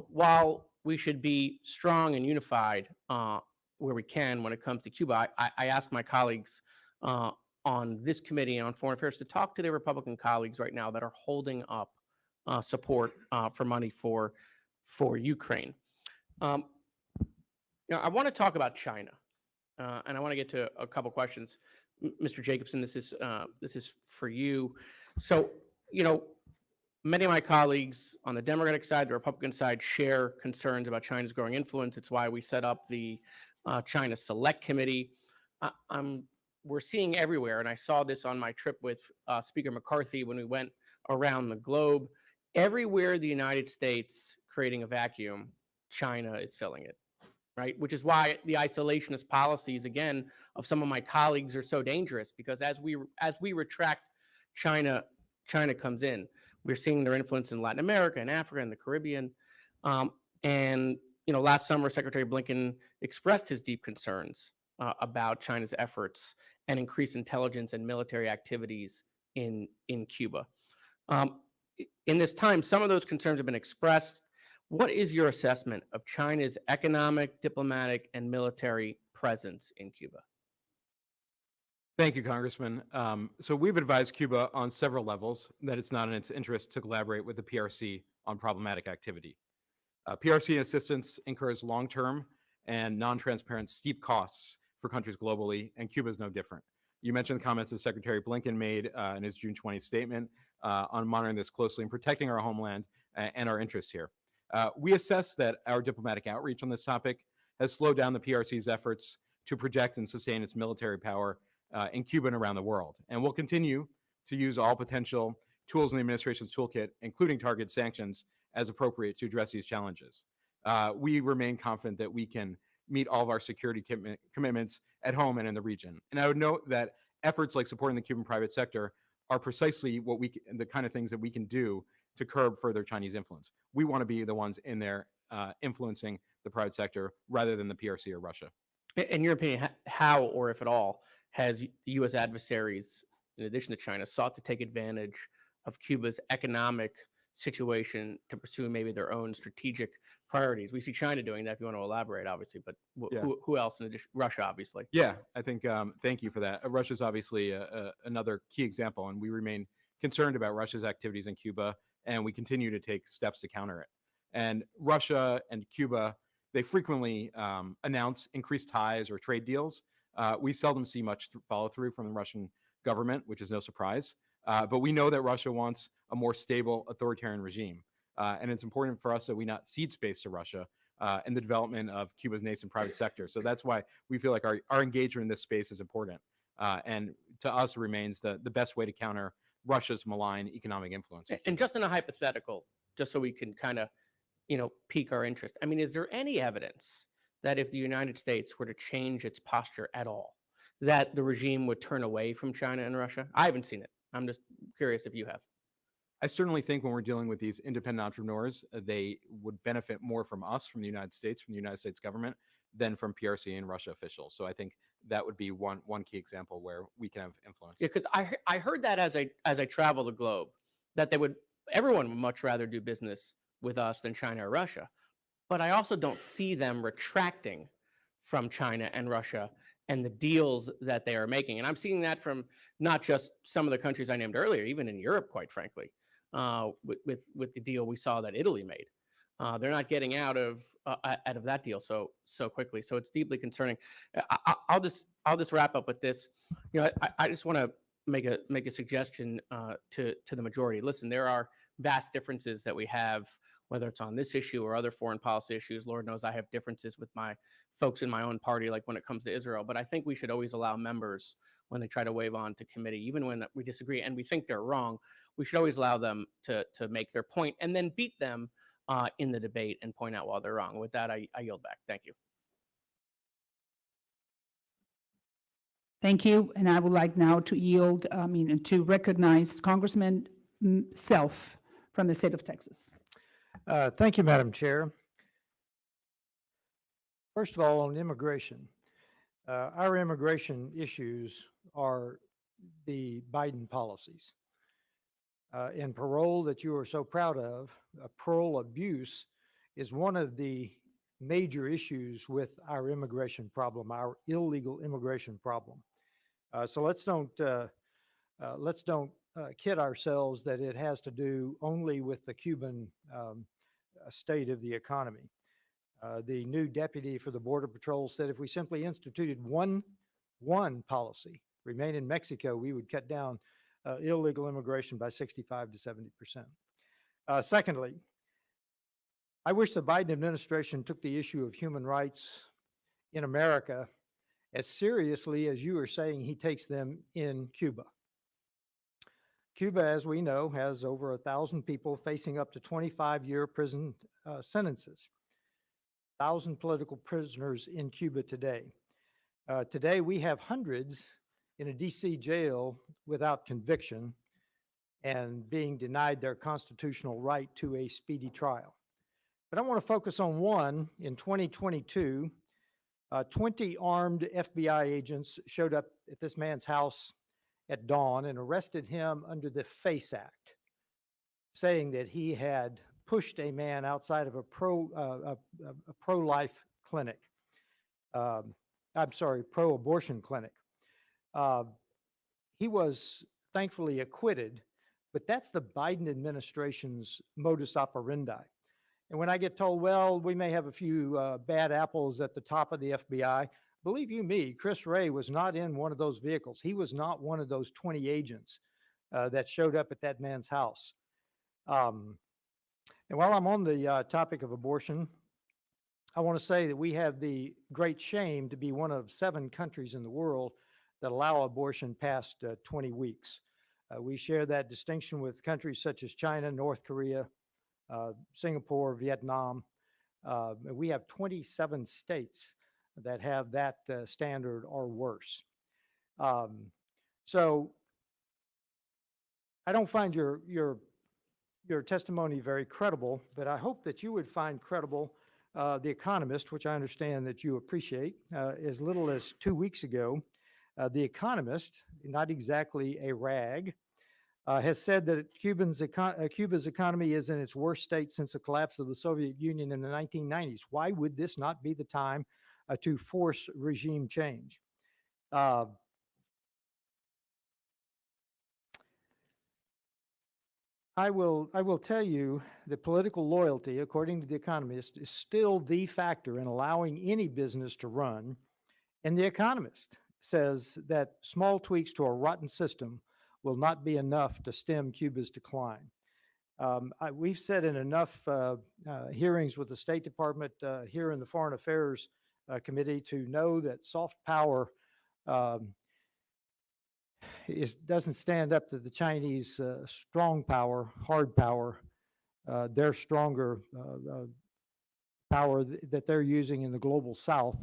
while we should be strong and unified where we can when it comes to Cuba, I ask my colleagues on this committee and on foreign affairs to talk to their Republican colleagues right now that are holding up support for money for Ukraine. Now, I want to talk about China, and I want to get to a couple questions. Mr. Jacobson, this is for you. So, you know, many of my colleagues on the Democratic side, the Republican side, share concerns about China's growing influence. It's why we set up the China Select Committee. We're seeing everywhere, and I saw this on my trip with Speaker McCarthy when we went around the globe. Everywhere the United States creating a vacuum, China is filling it, right? Which is why the isolationist policies, again, of some of my colleagues are so dangerous, because as we retract, China comes in. We're seeing their influence in Latin America and Africa and the Caribbean. And, you know, last summer, Secretary Blinken expressed his deep concerns about China's efforts and increased intelligence and military activities in Cuba. In this time, some of those concerns have been expressed. What is your assessment of China's economic, diplomatic, and military presence in Cuba? Thank you, Congressman. So we've advised Cuba on several levels that it's not in its interest to collaborate with the PRC on problematic activity. PRC assistance incurs long-term and non-transparent steep costs for countries globally, and Cuba is no different. You mentioned the comments that Secretary Blinken made in his June 20 statement on monitoring this closely and protecting our homeland and our interests here. We assess that our diplomatic outreach on this topic has slowed down the PRC's efforts to project and sustain its military power in Cuba and around the world. And we'll continue to use all potential tools in the administration's toolkit, including targeted sanctions, as appropriate to address these challenges. We remain confident that we can meet all of our security commitments at home and in the region. And I would note that efforts like supporting the Cuban private sector are precisely the kind of things that we can do to curb further Chinese influence. We want to be the ones in there influencing the private sector rather than the PRC or Russia. In your opinion, how, or if at all, has U.S. adversaries, in addition to China, sought to take advantage of Cuba's economic situation to pursue maybe their own strategic priorities? We see China doing that, if you want to elaborate, obviously, but who else in addition? Russia, obviously. Yeah, I think, thank you for that. Russia's obviously another key example, and we remain concerned about Russia's activities in Cuba, and we continue to take steps to counter it. And Russia and Cuba, they frequently announce increased ties or trade deals. We seldom see much follow through from the Russian government, which is no surprise. But we know that Russia wants a more stable authoritarian regime. And it's important for us that we not cede space to Russia in the development of Cuba's nascent private sector. So that's why we feel like our engagement in this space is important. And to us, it remains the best way to counter Russia's malign economic influence. And just in a hypothetical, just so we can kind of, pique our interest. I mean, is there any evidence that if the United States were to change its posture at all, that the regime would turn away from China and Russia? I haven't seen it. I'm just curious if you have. I certainly think when we're dealing with these independent entrepreneurs, they would benefit more from us, from the United States government, than from PRC and Russia officials. So I think that would be one key example where we can have influence. Yeah, because I heard that as I travel the globe, that everyone would much rather do business with us than China or Russia. But I also don't see them retracting from China and Russia and the deals that they are making. And I'm seeing that from not just some of the countries I named earlier, even in Europe, quite frankly, with the deal we saw that Italy made. They're not getting out of that deal so quickly. So it's deeply concerning. I'll just wrap up with this. I just want to make a suggestion to the majority. Listen, there are vast differences that we have, whether it's on this issue or other foreign policy issues. Lord knows I have differences with my folks in my own party, like when it comes to Israel. But I think we should always allow members, when they try to wave on to committee, even when we disagree and we think they're wrong, we should always allow them to make their point and then beat them in the debate and point out why they're wrong. With that, I yield back. Thank you. Thank you. And I would like now to yield, to recognize Congressman Self from the state of Texas. Thank you, Madam Chair. First of all, on immigration, our immigration issues are the Biden policies. And parole that you are so proud of, parole abuse, is one of the major issues with our immigration problem, our illegal immigration problem. So let's don't kid ourselves that it has to do only with the Cuban state of the economy. The new deputy for the Border Patrol said if we simply instituted one policy, remain in Mexico, we would cut down illegal immigration by 65 to 70%. Secondly, I wish the Biden administration took the issue of human rights in America as seriously as you are saying he takes them in Cuba. Cuba, as we know, has over 1,000 people facing up to 25-year prison sentences. 1,000 political prisoners in Cuba today. Today, we have hundreds in a DC jail without conviction and being denied their constitutional right to a speedy trial. But I want to focus on one. In 2022, 20 armed FBI agents showed up at this man's house at dawn and arrested him under the FACE Act, saying that he had pushed a man outside of a pro-life clinic. Pro-abortion clinic. He was thankfully acquitted, but that's the Biden administration's modus operandi. And when I get told, well, we may have a few bad apples at the top of the FBI, believe you me, Chris Wray was not in one of those vehicles. He was not one of those 20 agents that showed up at that man's house. And while I'm on the topic of abortion, I want to say that we have the great shame to be one of 7 countries in the world that allow abortion past 20 weeks. We share that distinction with countries such as China, North Korea, Singapore, Vietnam. We have 27 states that have that standard or worse. So I don't find your testimony very credible, but I hope that you would find credible The Economist, which I understand that you appreciate. As little as 2 weeks ago, The Economist, not exactly a rag, has said that Cuba's economy is in its worst state since the collapse of the Soviet Union in the 1990s. Why would this not be the time to force regime change? I will tell you that political loyalty, according to The Economist, is still the factor in allowing any business to run. And The Economist says that small tweaks to a rotten system will not be enough to stem Cuba's decline. We've said in enough hearings with the State Department here in the Foreign Affairs Committee to know that soft power doesn't stand up to the Chinese strong power, hard power, their stronger power that they're using in the global South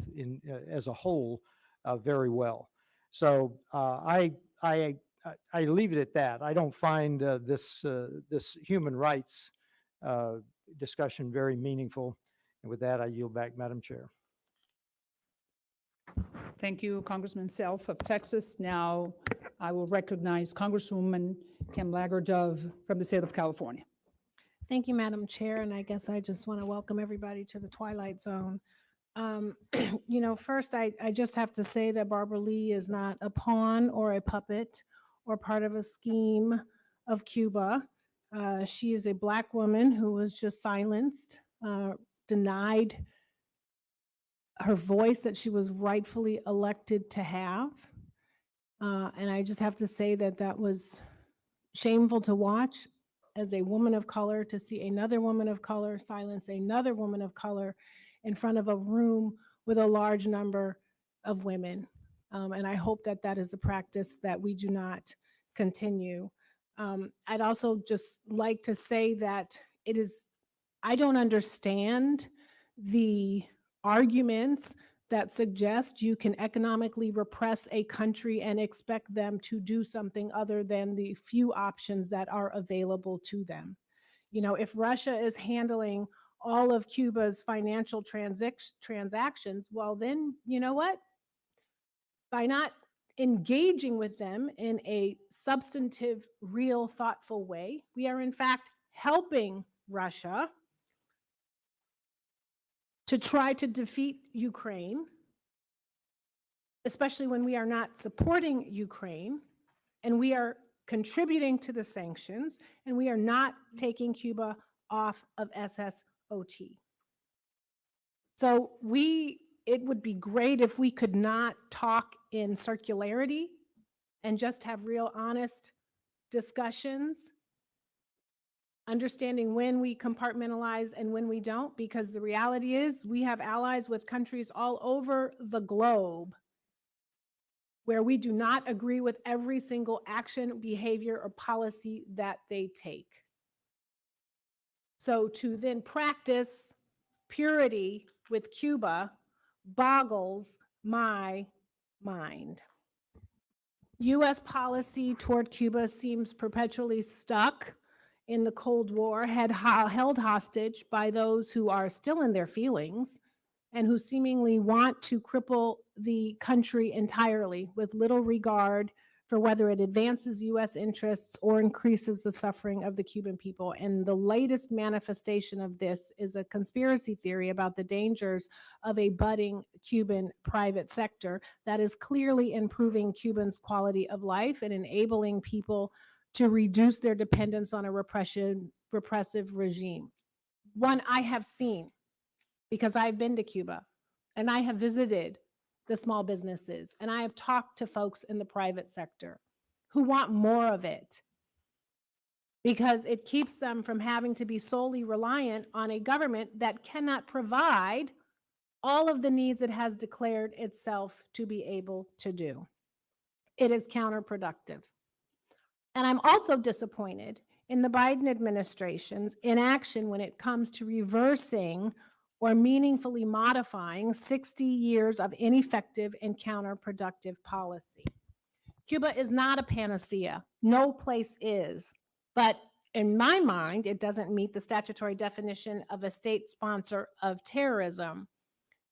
as a whole very well. So I leave it at that. I don't find this human rights discussion very meaningful. And with that, I yield back, Madam Chair. Thank you, Congressman Self of Texas. Now I will recognize Congresswoman Kim Laggard-Dove from the state of California. Thank you, Madam Chair, and I guess I just want to welcome everybody to the Twilight Zone. First, I just have to say that Barbara Lee is not a pawn or a puppet or part of a scheme of Cuba. She is a Black woman who was just silenced, denied her voice that she was rightfully elected to have. And I just have to say that that was shameful to watch as a woman of color, to see another woman of color silence another woman of color in front of a room with a large number of women. And I hope that that is a practice that we do not continue. I'd also just like to say that I don't understand the arguments that suggest you can economically repress a country and expect them to do something other than the few options that are available to them. If Russia is handling all of Cuba's financial transactions, well then, you know what? By not engaging with them in a substantive, real, thoughtful way, we are in fact helping Russia to try to defeat Ukraine, especially when we are not supporting Ukraine, and we are contributing to the sanctions, and we are not taking Cuba off of SSOT. So it would be great if we could not talk in circularity and just have real honest discussions, understanding when we compartmentalize and when we don't, because the reality is we have allies with countries all over the globe where we do not agree with every single action, behavior, or policy that they take. So to then practice purity with Cuba boggles my mind. US policy toward Cuba seems perpetually stuck in the Cold War, held hostage by those who are still in their feelings and who seemingly want to cripple the country entirely with little regard for whether it advances US interests or increases the suffering of the Cuban people. And the latest manifestation of this is a conspiracy theory about the dangers of a budding Cuban private sector that is clearly improving Cubans' quality of life and enabling people to reduce their dependence on a repressive regime. One I have seen, because I've been to Cuba and I have visited the small businesses and I have talked to folks in the private sector who want more of it because it keeps them from having to be solely reliant on a government that cannot provide all of the needs it has declared itself to be able to do. It is counterproductive. And I'm also disappointed in the Biden administration's inaction when it comes to reversing or meaningfully modifying 60 years of ineffective and counterproductive policy. Cuba is not a panacea. No place is. But in my mind, it doesn't meet the statutory definition of a state sponsor of terrorism,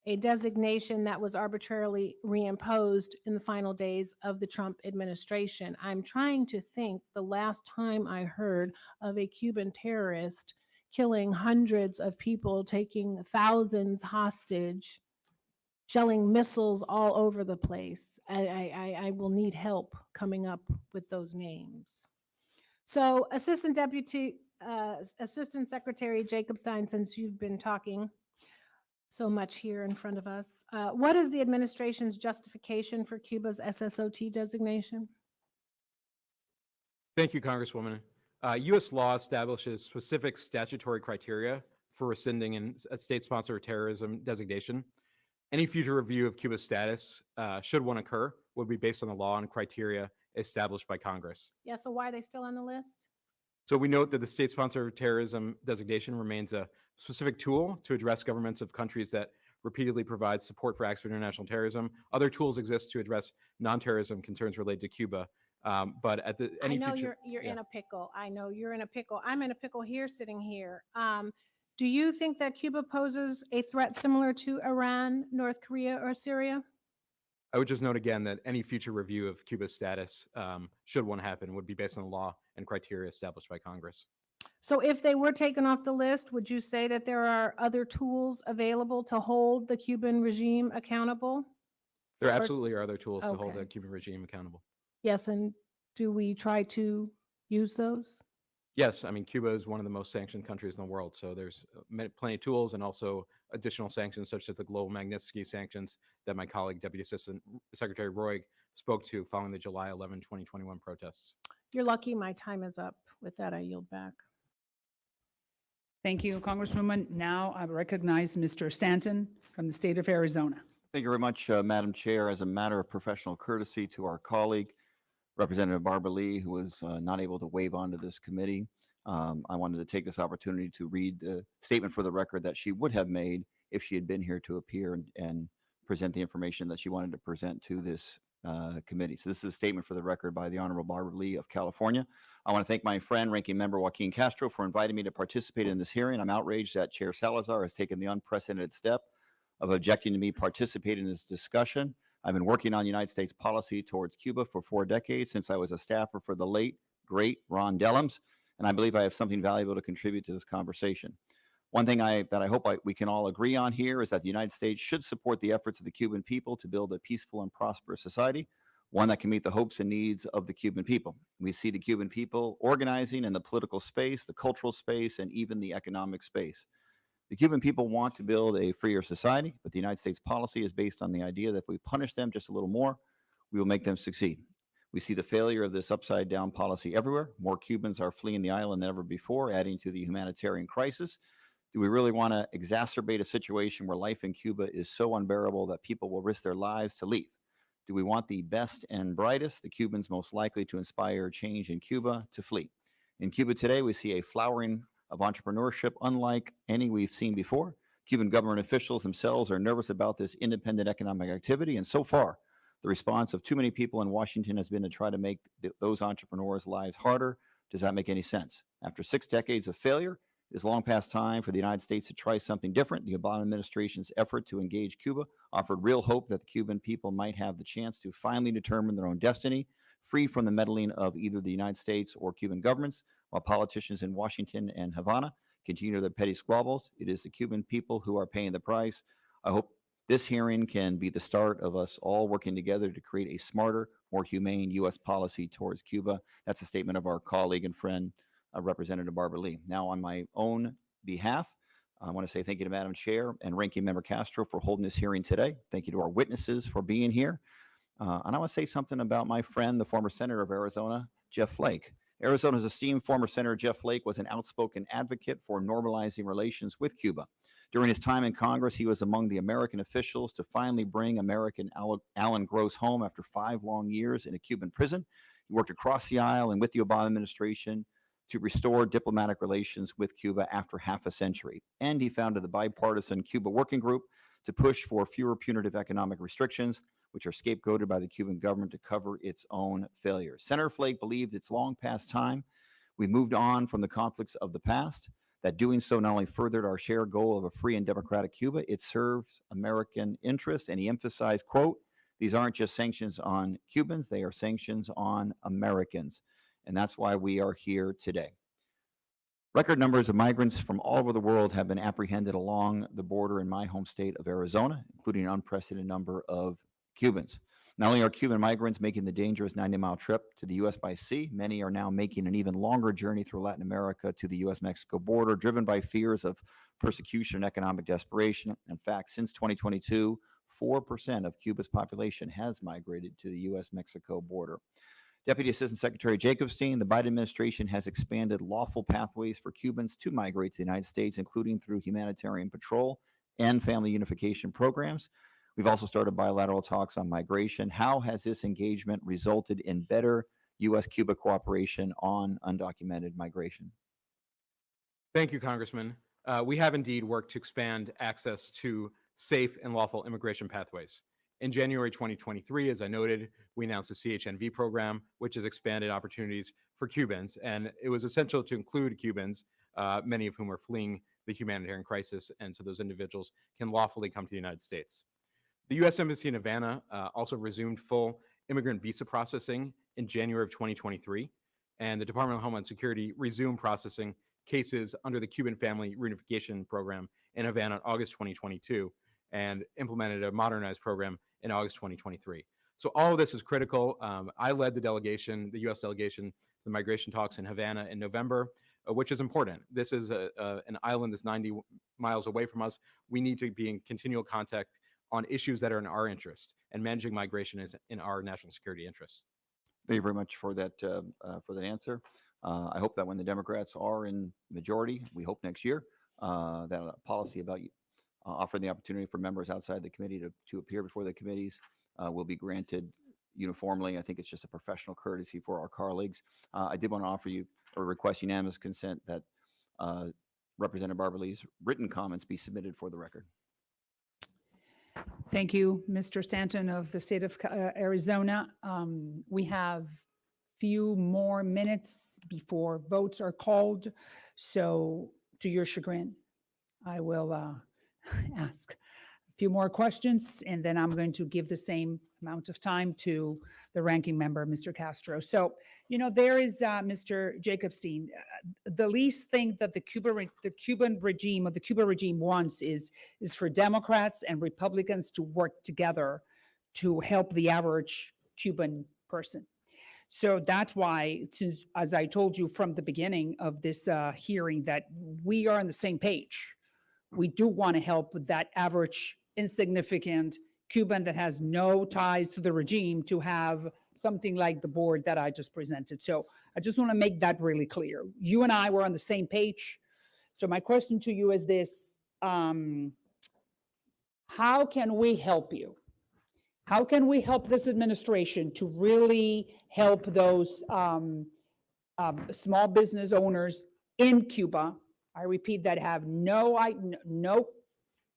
a designation that was arbitrarily reimposed in the final days of the Trump administration. I'm trying to think the last time I heard of a Cuban terrorist killing hundreds of people, taking thousands hostage, shelling missiles all over the place. I will need help coming up with those names. So Assistant Secretary Jacobstein, since you've been talking so much here in front of us, what is the administration's justification for Cuba's SSOT designation? Thank you, Congresswoman. U.S. law establishes specific statutory criteria for rescinding a state-sponsor terrorism designation. Any future review of Cuba's status, should one occur, would be based on the law and criteria established by Congress. Yeah, so why are they still on the list? So we note that the state-sponsor terrorism designation remains a specific tool to address governments of countries that repeatedly provide support for acts of international terrorism. Other tools exist to address non-terrorism concerns related to Cuba. But at any I know future, you're in a pickle. I know you're in a pickle. I'm in a pickle here, sitting here. Do you think that Cuba poses a threat similar to Iran, North Korea, or Syria? I would just note again that any future review of Cuba's status, should one happen, would be based on the law and criteria established by Congress. So if they were taken off the list, would you say that there are other tools available to hold the Cuban regime accountable? There Or- absolutely are other tools to hold Okay. the Cuban regime accountable. Yes, and do we try to use those? Yes, I mean, Cuba is one of the most sanctioned countries in the world, so there's plenty of tools and also additional sanctions such as the global Magnitsky sanctions that my colleague, Deputy Assistant Secretary Roy, spoke to following the July 11, 2021 protests. You're lucky my time is up. With that, I yield back. Thank you, Congresswoman. Now I recognize Mr. Stanton from the state of Arizona. Thank you very much, Madam Chair. As a matter of professional courtesy to our colleague, Representative Barbara Lee, who was not able to wave onto this committee, I wanted to take this opportunity to read the statement for the record that she would have made if she had been here to appear and present the information that she wanted to present to this committee. So this is a statement for the record by the Honorable Barbara Lee of California. I want to thank my friend, Ranking Member Joaquin Castro, for inviting me to participate in this hearing. I'm outraged that Chair Salazar has taken the unprecedented step of objecting to me participating in this discussion. I've been working on United States policy towards Cuba for 4 decades since I was a staffer for the late, great Ron Dellums, and I believe I have something valuable to contribute to this conversation. One thing that I hope we can all agree on here is that the United States should support the efforts of the Cuban people to build a peaceful and prosperous society, one that can meet the hopes and needs of the Cuban people. We see the Cuban people organizing in the political space, the cultural space, and even the economic space. The Cuban people want to build a freer society, but the United States policy is based on the idea that if we punish them just a little more, we will make them succeed. We see the failure of this upside down policy everywhere. More Cubans are fleeing the island than ever before, adding to the humanitarian crisis. Do we really want to exacerbate a situation where life in Cuba is so unbearable that people will risk their lives to leave? Do we want the best and brightest, the Cubans most likely to inspire change in Cuba, to flee? In Cuba today, we see a flowering of entrepreneurship unlike any we've seen before. Cuban government officials themselves are nervous about this independent economic activity, and so far, the response of too many people in Washington has been to try to make those entrepreneurs' lives harder. Does that make any sense? After 6 decades of failure, it is long past time for the United States to try something different. The Obama administration's effort to engage Cuba offered real hope that the Cuban people might have the chance to finally determine their own destiny, free from the meddling of either the United States or Cuban governments, while politicians in Washington and Havana continue their petty squabbles. It is the Cuban people who are paying the price. I hope this hearing can be the start of us all working together to create a smarter, more humane U.S. policy towards Cuba. That's a statement of our colleague and friend, Representative Barbara Lee. Now, on my own behalf, I want to say thank you to Madam Chair and Ranking Member Castro for holding this hearing today. Thank you to our witnesses for being here. And I want to say something about my friend, the former Senator of Arizona, Jeff Flake. Arizona's esteemed former Senator Jeff Flake was an outspoken advocate for normalizing relations with Cuba. During his time in Congress, he was among the American officials to finally bring American Alan Gross home after 5 long years in a Cuban prison. He worked across the aisle and with the Obama administration to restore diplomatic relations with Cuba after half a century. And he founded the bipartisan Cuba Working Group to push for fewer punitive economic restrictions, which are scapegoated by the Cuban government to cover its own failures. Senator Flake believed it's long past time we moved on from the conflicts of the past, that doing so not only furthered our shared goal of a free and democratic Cuba, it serves American interests. And he emphasized, quote, "These aren't just sanctions on Cubans, they are sanctions on Americans." And that's why we are here today. Record numbers of migrants from all over the world have been apprehended along the border in my home state of Arizona, including an unprecedented number of Cubans. Not only are Cuban migrants making the dangerous 90-mile trip to the U.S. by sea, many are now making an even longer journey through Latin America to the U.S.-Mexico border, driven by fears of persecution and economic desperation. In fact, since 2022, 4% of Cuba's population has migrated to the U.S.-Mexico border. Deputy Assistant Secretary Jacobstein, the Biden administration has expanded lawful pathways for Cubans to migrate to the United States, including through humanitarian patrol and family unification programs. We've also started bilateral talks on migration. How has this engagement resulted in better U.S.-Cuba cooperation on undocumented migration? Thank you, Congressman. We have indeed worked to expand access to safe and lawful immigration pathways. In January 2023, as I noted, we announced the CHNV program, which has expanded opportunities for Cubans, and it was essential to include Cubans, many of whom are fleeing the humanitarian crisis, and so those individuals can lawfully come to the United States. The U.S. Embassy in Havana also resumed full immigrant visa processing in January of 2023, and the Department of Homeland Security resumed processing cases under the Cuban Family Reunification Program in Havana in August 2022, and implemented a modernized program in August 2023. So all of this is critical. I led the delegation, the U.S. delegation, the migration talks in Havana in November, which is important. This is an island that's 90 miles away from us. We need to be in continual contact on issues that are in our interest, and managing migration is in our national security interest. Thank you very much for that answer. I hope that when the Democrats are in majority, we hope next year, that a policy about offering the opportunity for members outside the committee to appear before the committees will be granted uniformly. I think it's just a professional courtesy for our colleagues. I did want to offer you or request unanimous consent that Representative Barbara Lee's written comments be submitted for the record. Thank you, Mr. Stanton of the state of Arizona. We have few more minutes before votes are called. So to your chagrin, I will ask a few more questions, and then I'm going to give the same amount of time to the ranking member, Mr. Castro. So, you know, there is Mr. Jacobstein. The least thing that the Cuban regime wants is for Democrats and Republicans to work together to help the average Cuban person. So that's why, as I told you from the beginning of this hearing, that we are on the same page. We do want to help with that average, insignificant Cuban that has no ties to the regime to have something like the board that I just presented. So I just want to make that really clear. You and I were on the same page. So my question to you is this: how can we help you? How can we help this administration to really help those small business owners in Cuba? I repeat, that have no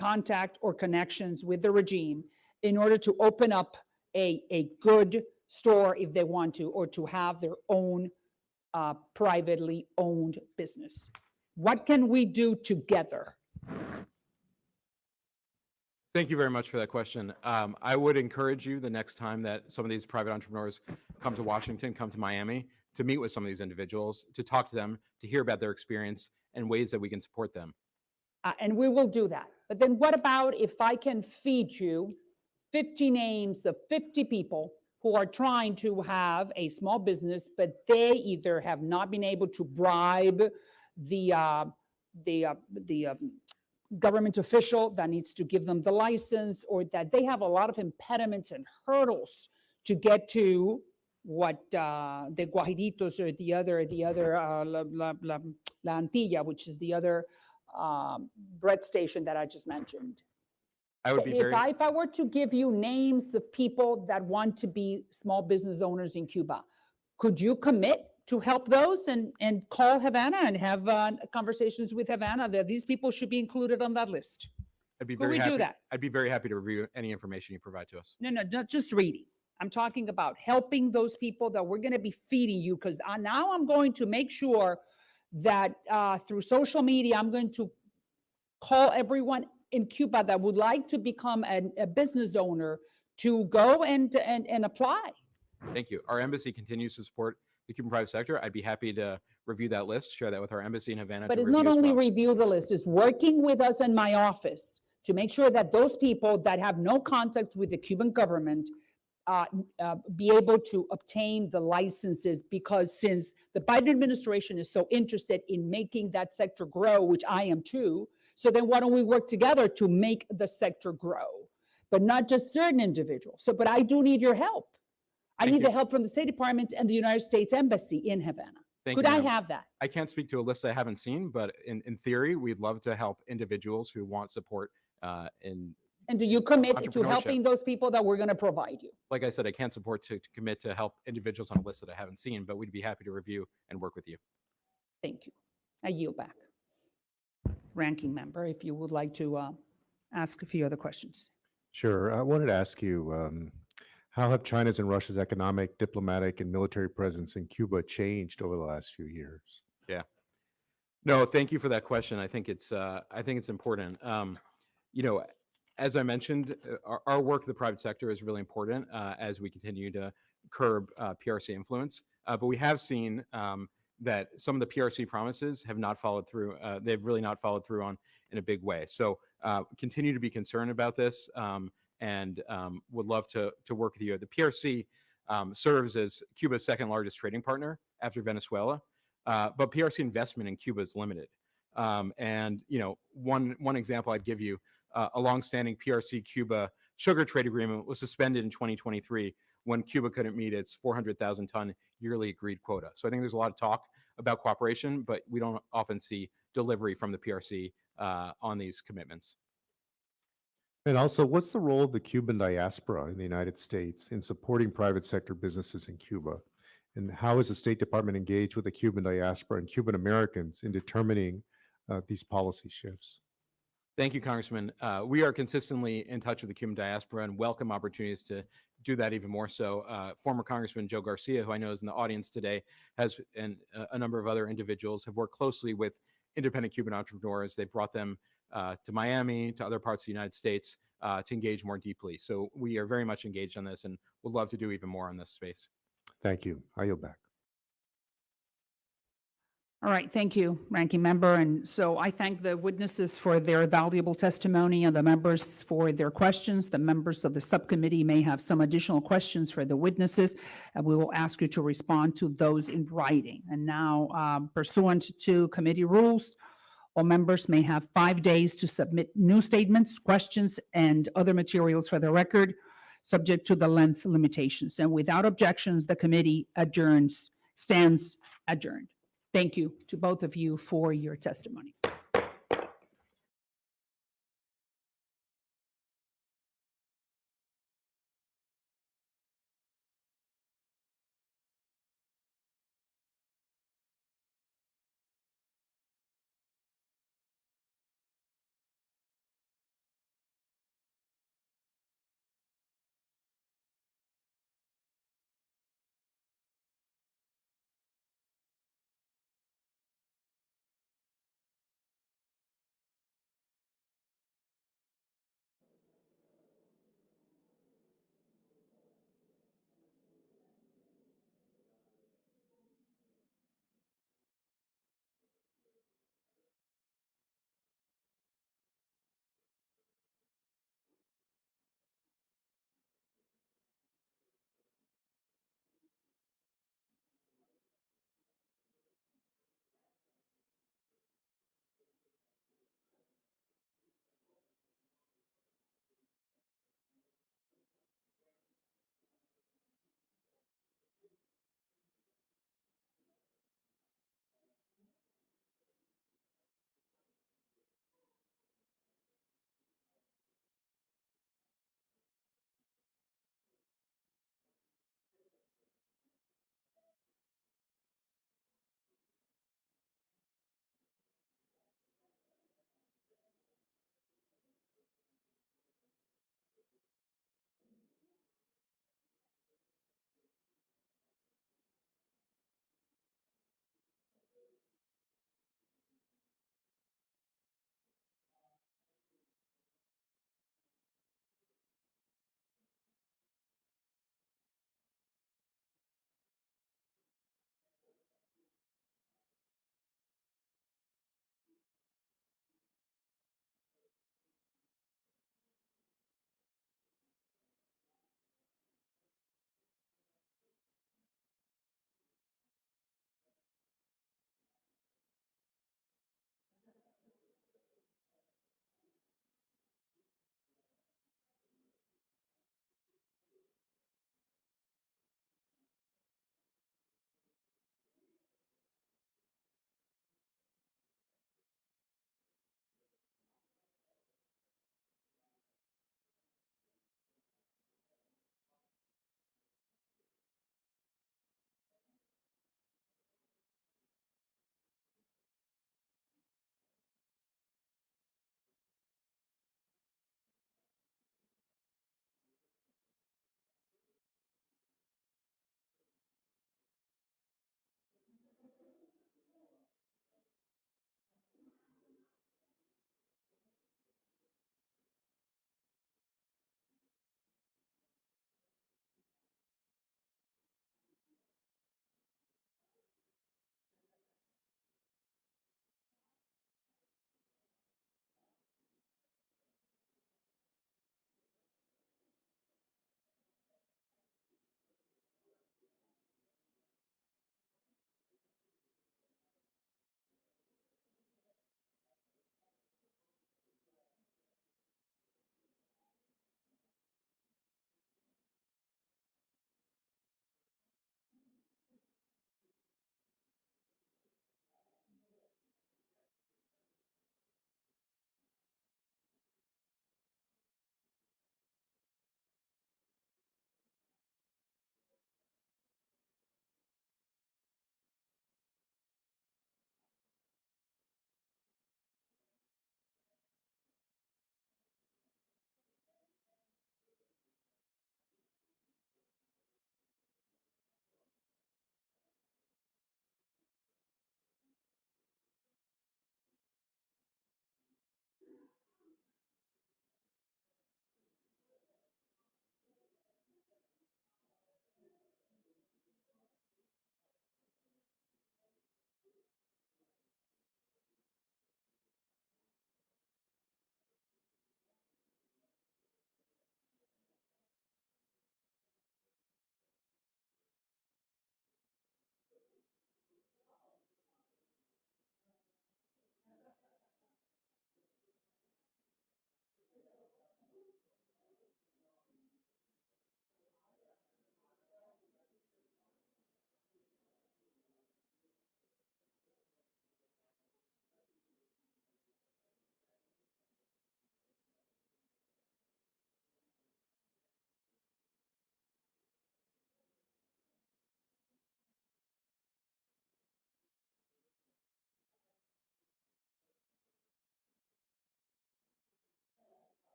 contact or connections with the regime, in order to open up a good store if they want to, or to have their own privately owned business. What can we do together? Thank you very much for that question. I would encourage you the next time that some of these private entrepreneurs come to Washington, come to Miami, to meet with some of these individuals, to talk to them, to hear about their experience and ways that we can support them. And we will do that. But then what about if I can feed you 50 names of 50 people who are trying to have a small business, but they either have not been able to bribe the government official that needs to give them the license, or that they have a lot of impediments and hurdles to get to what the Guajiritos or the other La Antilla, which is the other bread station that I just mentioned. I would be very... If I were to give you names of people that want to be small business owners in Cuba, could you commit to help those and call Havana and have conversations with Havana that these people should be included on that list? I'd be Could very we happy. do that? I'd be very happy to review any information you provide to us. No, not just reading. I'm talking about helping those people that we're going to be feeding you, because now I'm going to make sure that through social media, I'm going to call everyone in Cuba that would like to become a business owner to go and apply. Thank you. Our embassy continues to support the Cuban private sector. I'd be happy to review that list, share that with our embassy in Havana. But to it's not review as only well. review the list, it's working with us in my office to make sure that those people that have no contact with the Cuban government be able to obtain the licenses, because since the Biden administration is so interested in making that sector grow, which I am too, so then why don't we work together to make the sector grow, but not just certain individuals. So, but I do need your help. I Thank need you. the help from the State Department and the United States Embassy in Havana. Thank Could you, I ma'am. have that? I can't speak to a list I haven't seen, but in theory, we'd love to help individuals who want support in. And do you commit to Entrepreneurship. helping those people that we're going to provide you? Like I said, I can't support to commit to help individuals on a list that I haven't seen, but we'd be happy to review and work with you. Thank you. I yield back. Ranking member, if you would like to ask a few other questions. Sure. I wanted to ask you, how have China's and Russia's economic, diplomatic, and military presence in Cuba changed over the last few years? Yeah. No, thank you for that question. I think it's important. You know, As I mentioned, our work in the private sector is really important as we continue to curb PRC influence. But we have seen that some of the PRC promises have not followed through. They've really not followed through on in a big way. So continue to be concerned about this and would love to work with you. The PRC serves as Cuba's second largest trading partner after Venezuela, but PRC investment in Cuba is limited. And one example I'd give you, a longstanding PRC-Cuba sugar trade agreement was suspended in 2023 when Cuba couldn't meet its 400,000 ton yearly agreed quota. So I think there's a lot of talk about cooperation, but we don't often see delivery from the PRC on these commitments. And also, what's the role of the Cuban diaspora in the United States in supporting private sector businesses in Cuba? And how is the State Department engaged with the Cuban diaspora and Cuban Americans in determining these policy shifts? Thank you, Congressman. We are consistently in touch with the Cuban diaspora and welcome opportunities to do that even more so. Former Congressman Joe Garcia, who I know is in the audience today, and a number of other individuals have worked closely with independent Cuban entrepreneurs. They've brought them to Miami, to other parts of the United States to engage more deeply. So we are very much engaged on this and would love to do even more on this space. Thank you. I yield back. All right, thank you, Ranking Member. And so I thank the witnesses for their valuable testimony and the members for their questions. The members of the subcommittee may have some additional questions for the witnesses, and we will ask you to respond to those in writing. And now, pursuant to committee rules, all members may have 5 days to submit new statements, questions, and other materials for the record, subject to the length limitations. And without objections, the committee stands adjourned. Thank you to both of you for your testimony.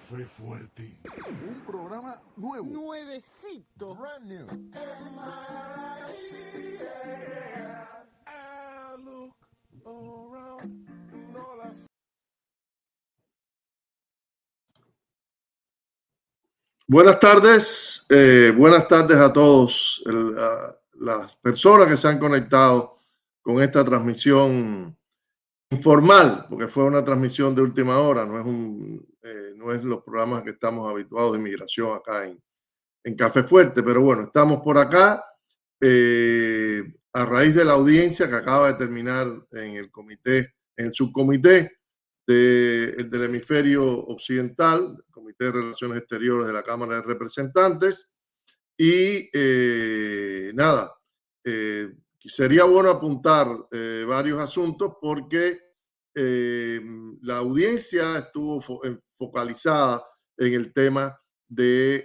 Café Fuerte. Un programa nuevo. Nuevecito. Brand new. I look around and all I see. Buenas tardes a todos las personas que se han conectado con esta transmisión informal, porque fue una transmisión de última hora, no es los programas que estamos habituados de inmigración acá en Café Fuerte, pero bueno, estamos por acá a raíz de la audiencia que acaba de terminar en el comité, en el subcomité del hemisferio occidental, el Comité de Relaciones Exteriores de la Cámara de Representantes. Y sería bueno apuntar varios asuntos porque la audiencia estuvo focalizada en el tema de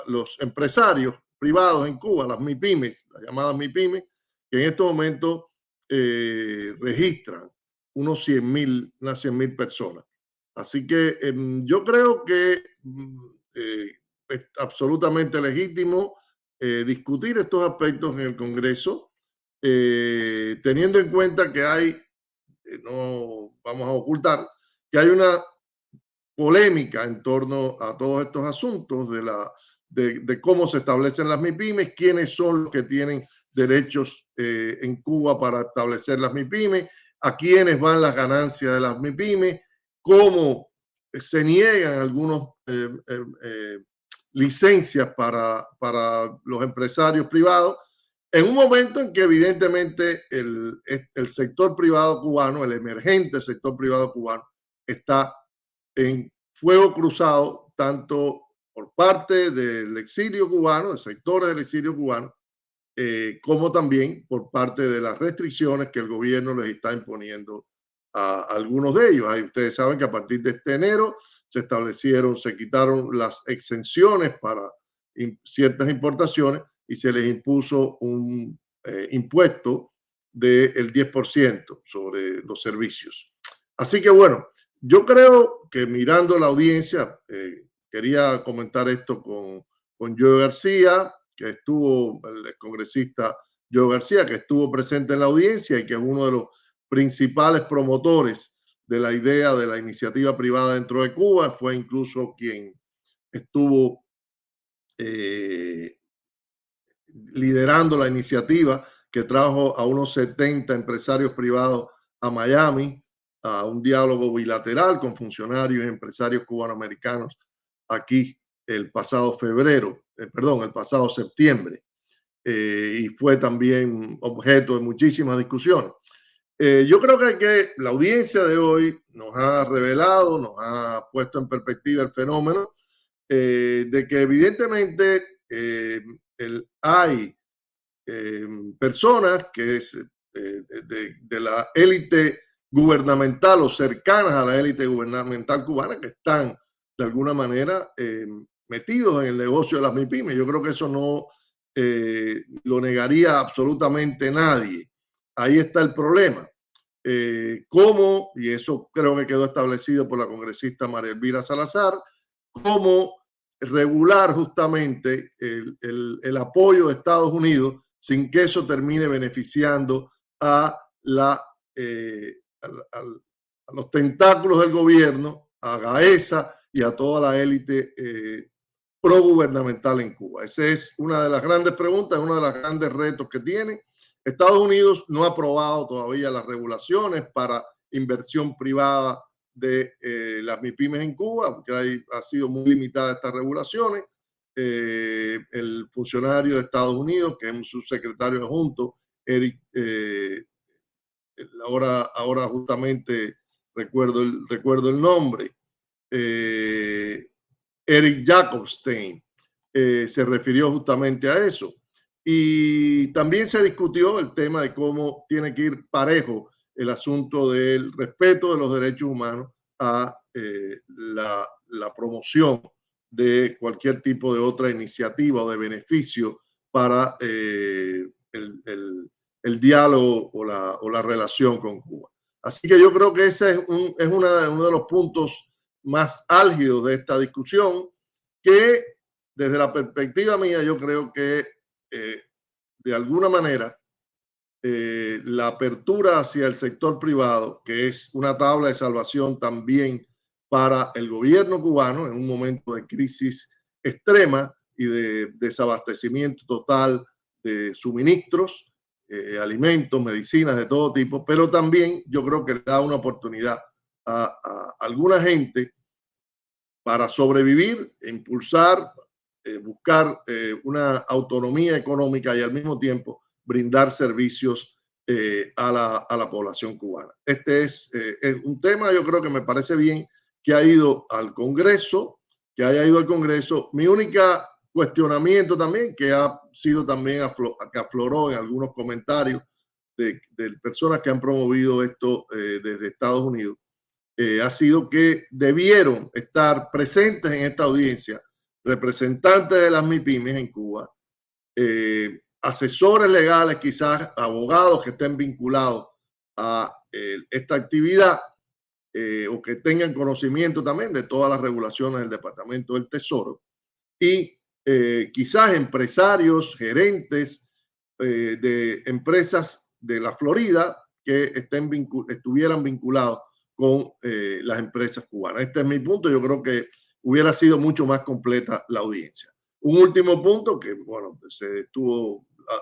los empresarios privados en Cuba, las MIPYMES, las llamadas MIPYMES, que en estos momentos registran unas 100.000 personas. Así que yo creo que es absolutamente legítimo discutir estos aspectos en el Congreso, teniendo en cuenta que no vamos a ocultar, que hay una polémica en torno a todos estos asuntos de cómo se establecen las MIPYMES, quiénes son los que tienen derechos en Cuba para establecer las MIPYMES, a quiénes van las ganancias de las MIPYMES, cómo se niegan algunos licencias para los empresarios privados, en un momento en que evidentemente el sector privado cubano, el emergente sector privado cubano, está en fuego cruzado, tanto por parte del exilio cubano, de sectores del exilio cubano, como también por parte de las restricciones que el gobierno les está imponiendo a algunos de ellos. Ahí ustedes saben que a partir de este enero se quitaron las exenciones para ciertas importaciones y se les impuso un impuesto del 10% sobre los servicios. Así que bueno, yo creo que mirando la audiencia, quería comentar esto con Joe García, que estuvo, el congresista Joe García, que estuvo presente en la audiencia y que es uno de los principales promotores de la idea de la iniciativa privada dentro de Cuba, fue incluso quien estuvo liderando la iniciativa que trajo a unos 70 empresarios privados a Miami, a un diálogo bilateral con funcionarios y empresarios cubanoamericanos aquí el pasado el pasado septiembre, y fue también objeto de muchísimas discusiones. Yo creo que la audiencia de hoy nos ha revelado, nos ha puesto en perspectiva el fenómeno de que evidentemente hay personas que es de la élite gubernamental o cercanas a la élite gubernamental cubana que están de alguna manera metidos en el negocio de las MIPYMES. Yo creo que eso no lo negaría absolutamente nadie. Ahí está el problema. ¿Cómo? Y eso creo que quedó establecido por la congresista María Elvira Salazar, cómo regular justamente el apoyo de Estados Unidos sin que eso termine beneficiando a los tentáculos del gobierno, a Gaesa y a toda la élite progubernamental en Cuba. Esa es una de las grandes preguntas, uno de los grandes retos que tiene. Estados Unidos no ha aprobado todavía las regulaciones para inversión privada de las MIPYMES en Cuba, porque ha sido muy limitada estas regulaciones. El funcionario de Estados Unidos, que es un subsecretario adjunto, Eric, ahora justamente recuerdo el nombre, Eric Jacobstein, se refirió justamente a eso. Y también se discutió el tema de cómo tiene que ir parejo el asunto del respeto de los derechos humanos a la promoción de cualquier tipo de otra iniciativa o de beneficio para el diálogo o la relación con Cuba. Así que yo creo que ese es uno de los puntos más álgidos de esta discusión, que desde la perspectiva mía yo creo que de alguna manera la apertura hacia el sector privado, que es una tabla de salvación también para el gobierno cubano en un momento de crisis extrema y de desabastecimiento total de suministros, alimentos, medicinas de todo tipo, pero también yo creo que le da una oportunidad a alguna gente para sobrevivir, impulsar, buscar una autonomía económica y al mismo tiempo brindar servicios a la población cubana. Este es un tema, yo creo que me parece bien que ha ido al Congreso, que haya ido al Congreso. Mi única cuestionamiento también, que ha sido también que afloró en algunos comentarios de personas que han promovido esto desde Estados Unidos, ha sido que debieron estar presentes en esta audiencia representantes de las MIPYMES en Cuba, asesores legales, quizás abogados que estén vinculados a esta actividad o que tengan conocimiento también de todas las regulaciones del Departamento del Tesoro, y quizás empresarios, gerentes de empresas de la Florida que estuvieran vinculados con las empresas cubanas. Este es mi punto. Yo creo que hubiera sido mucho más completa la audiencia. Un último punto que, bueno,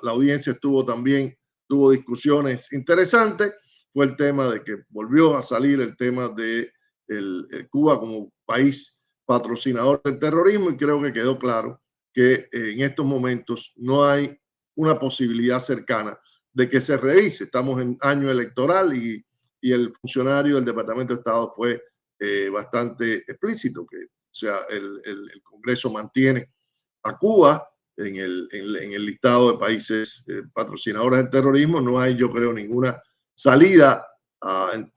la audiencia tuvo discusiones interesantes, fue el tema de que volvió a salir el tema de Cuba como país patrocinador del terrorismo, y creo que quedó claro que en estos momentos no hay una posibilidad cercana de que se revise. Estamos en año electoral y el funcionario del Departamento de Estado fue bastante explícito, que o sea, el Congreso mantiene a Cuba en el listado de países patrocinadores del terrorismo. No hay, yo creo, ninguna salida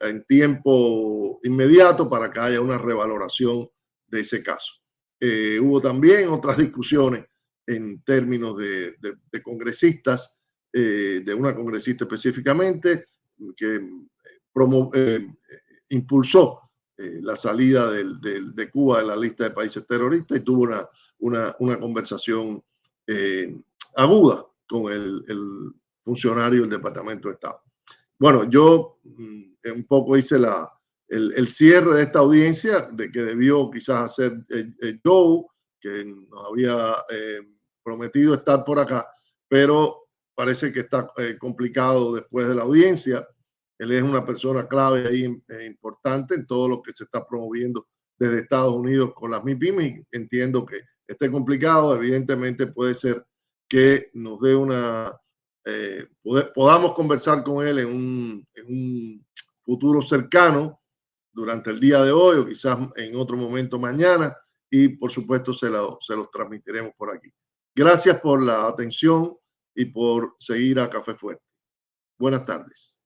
en tiempo inmediato para que haya una revaloración de ese caso. Hubo también otras discusiones en términos de congresistas, de una congresista específicamente que impulsó la salida de Cuba de la lista de países terroristas, y tuvo una conversación aguda con el funcionario del Departamento de Estado. Bueno, yo un poco hice el cierre de esta audiencia, de que debió quizás hacer Joe, que nos había prometido estar por acá, pero parece que está complicado después de la audiencia. Él es una persona clave ahí importante en todo lo que se está promoviendo desde Estados Unidos con las MIPYMES. Entiendo que esté complicado. Evidentemente puede ser que nos dé podamos conversar con él en un futuro cercano durante el día de hoy o quizás en otro momento mañana, y por supuesto se los transmitiremos por aquí. Gracias por la atención y por seguir a Café Fuerte. Buenas tardes.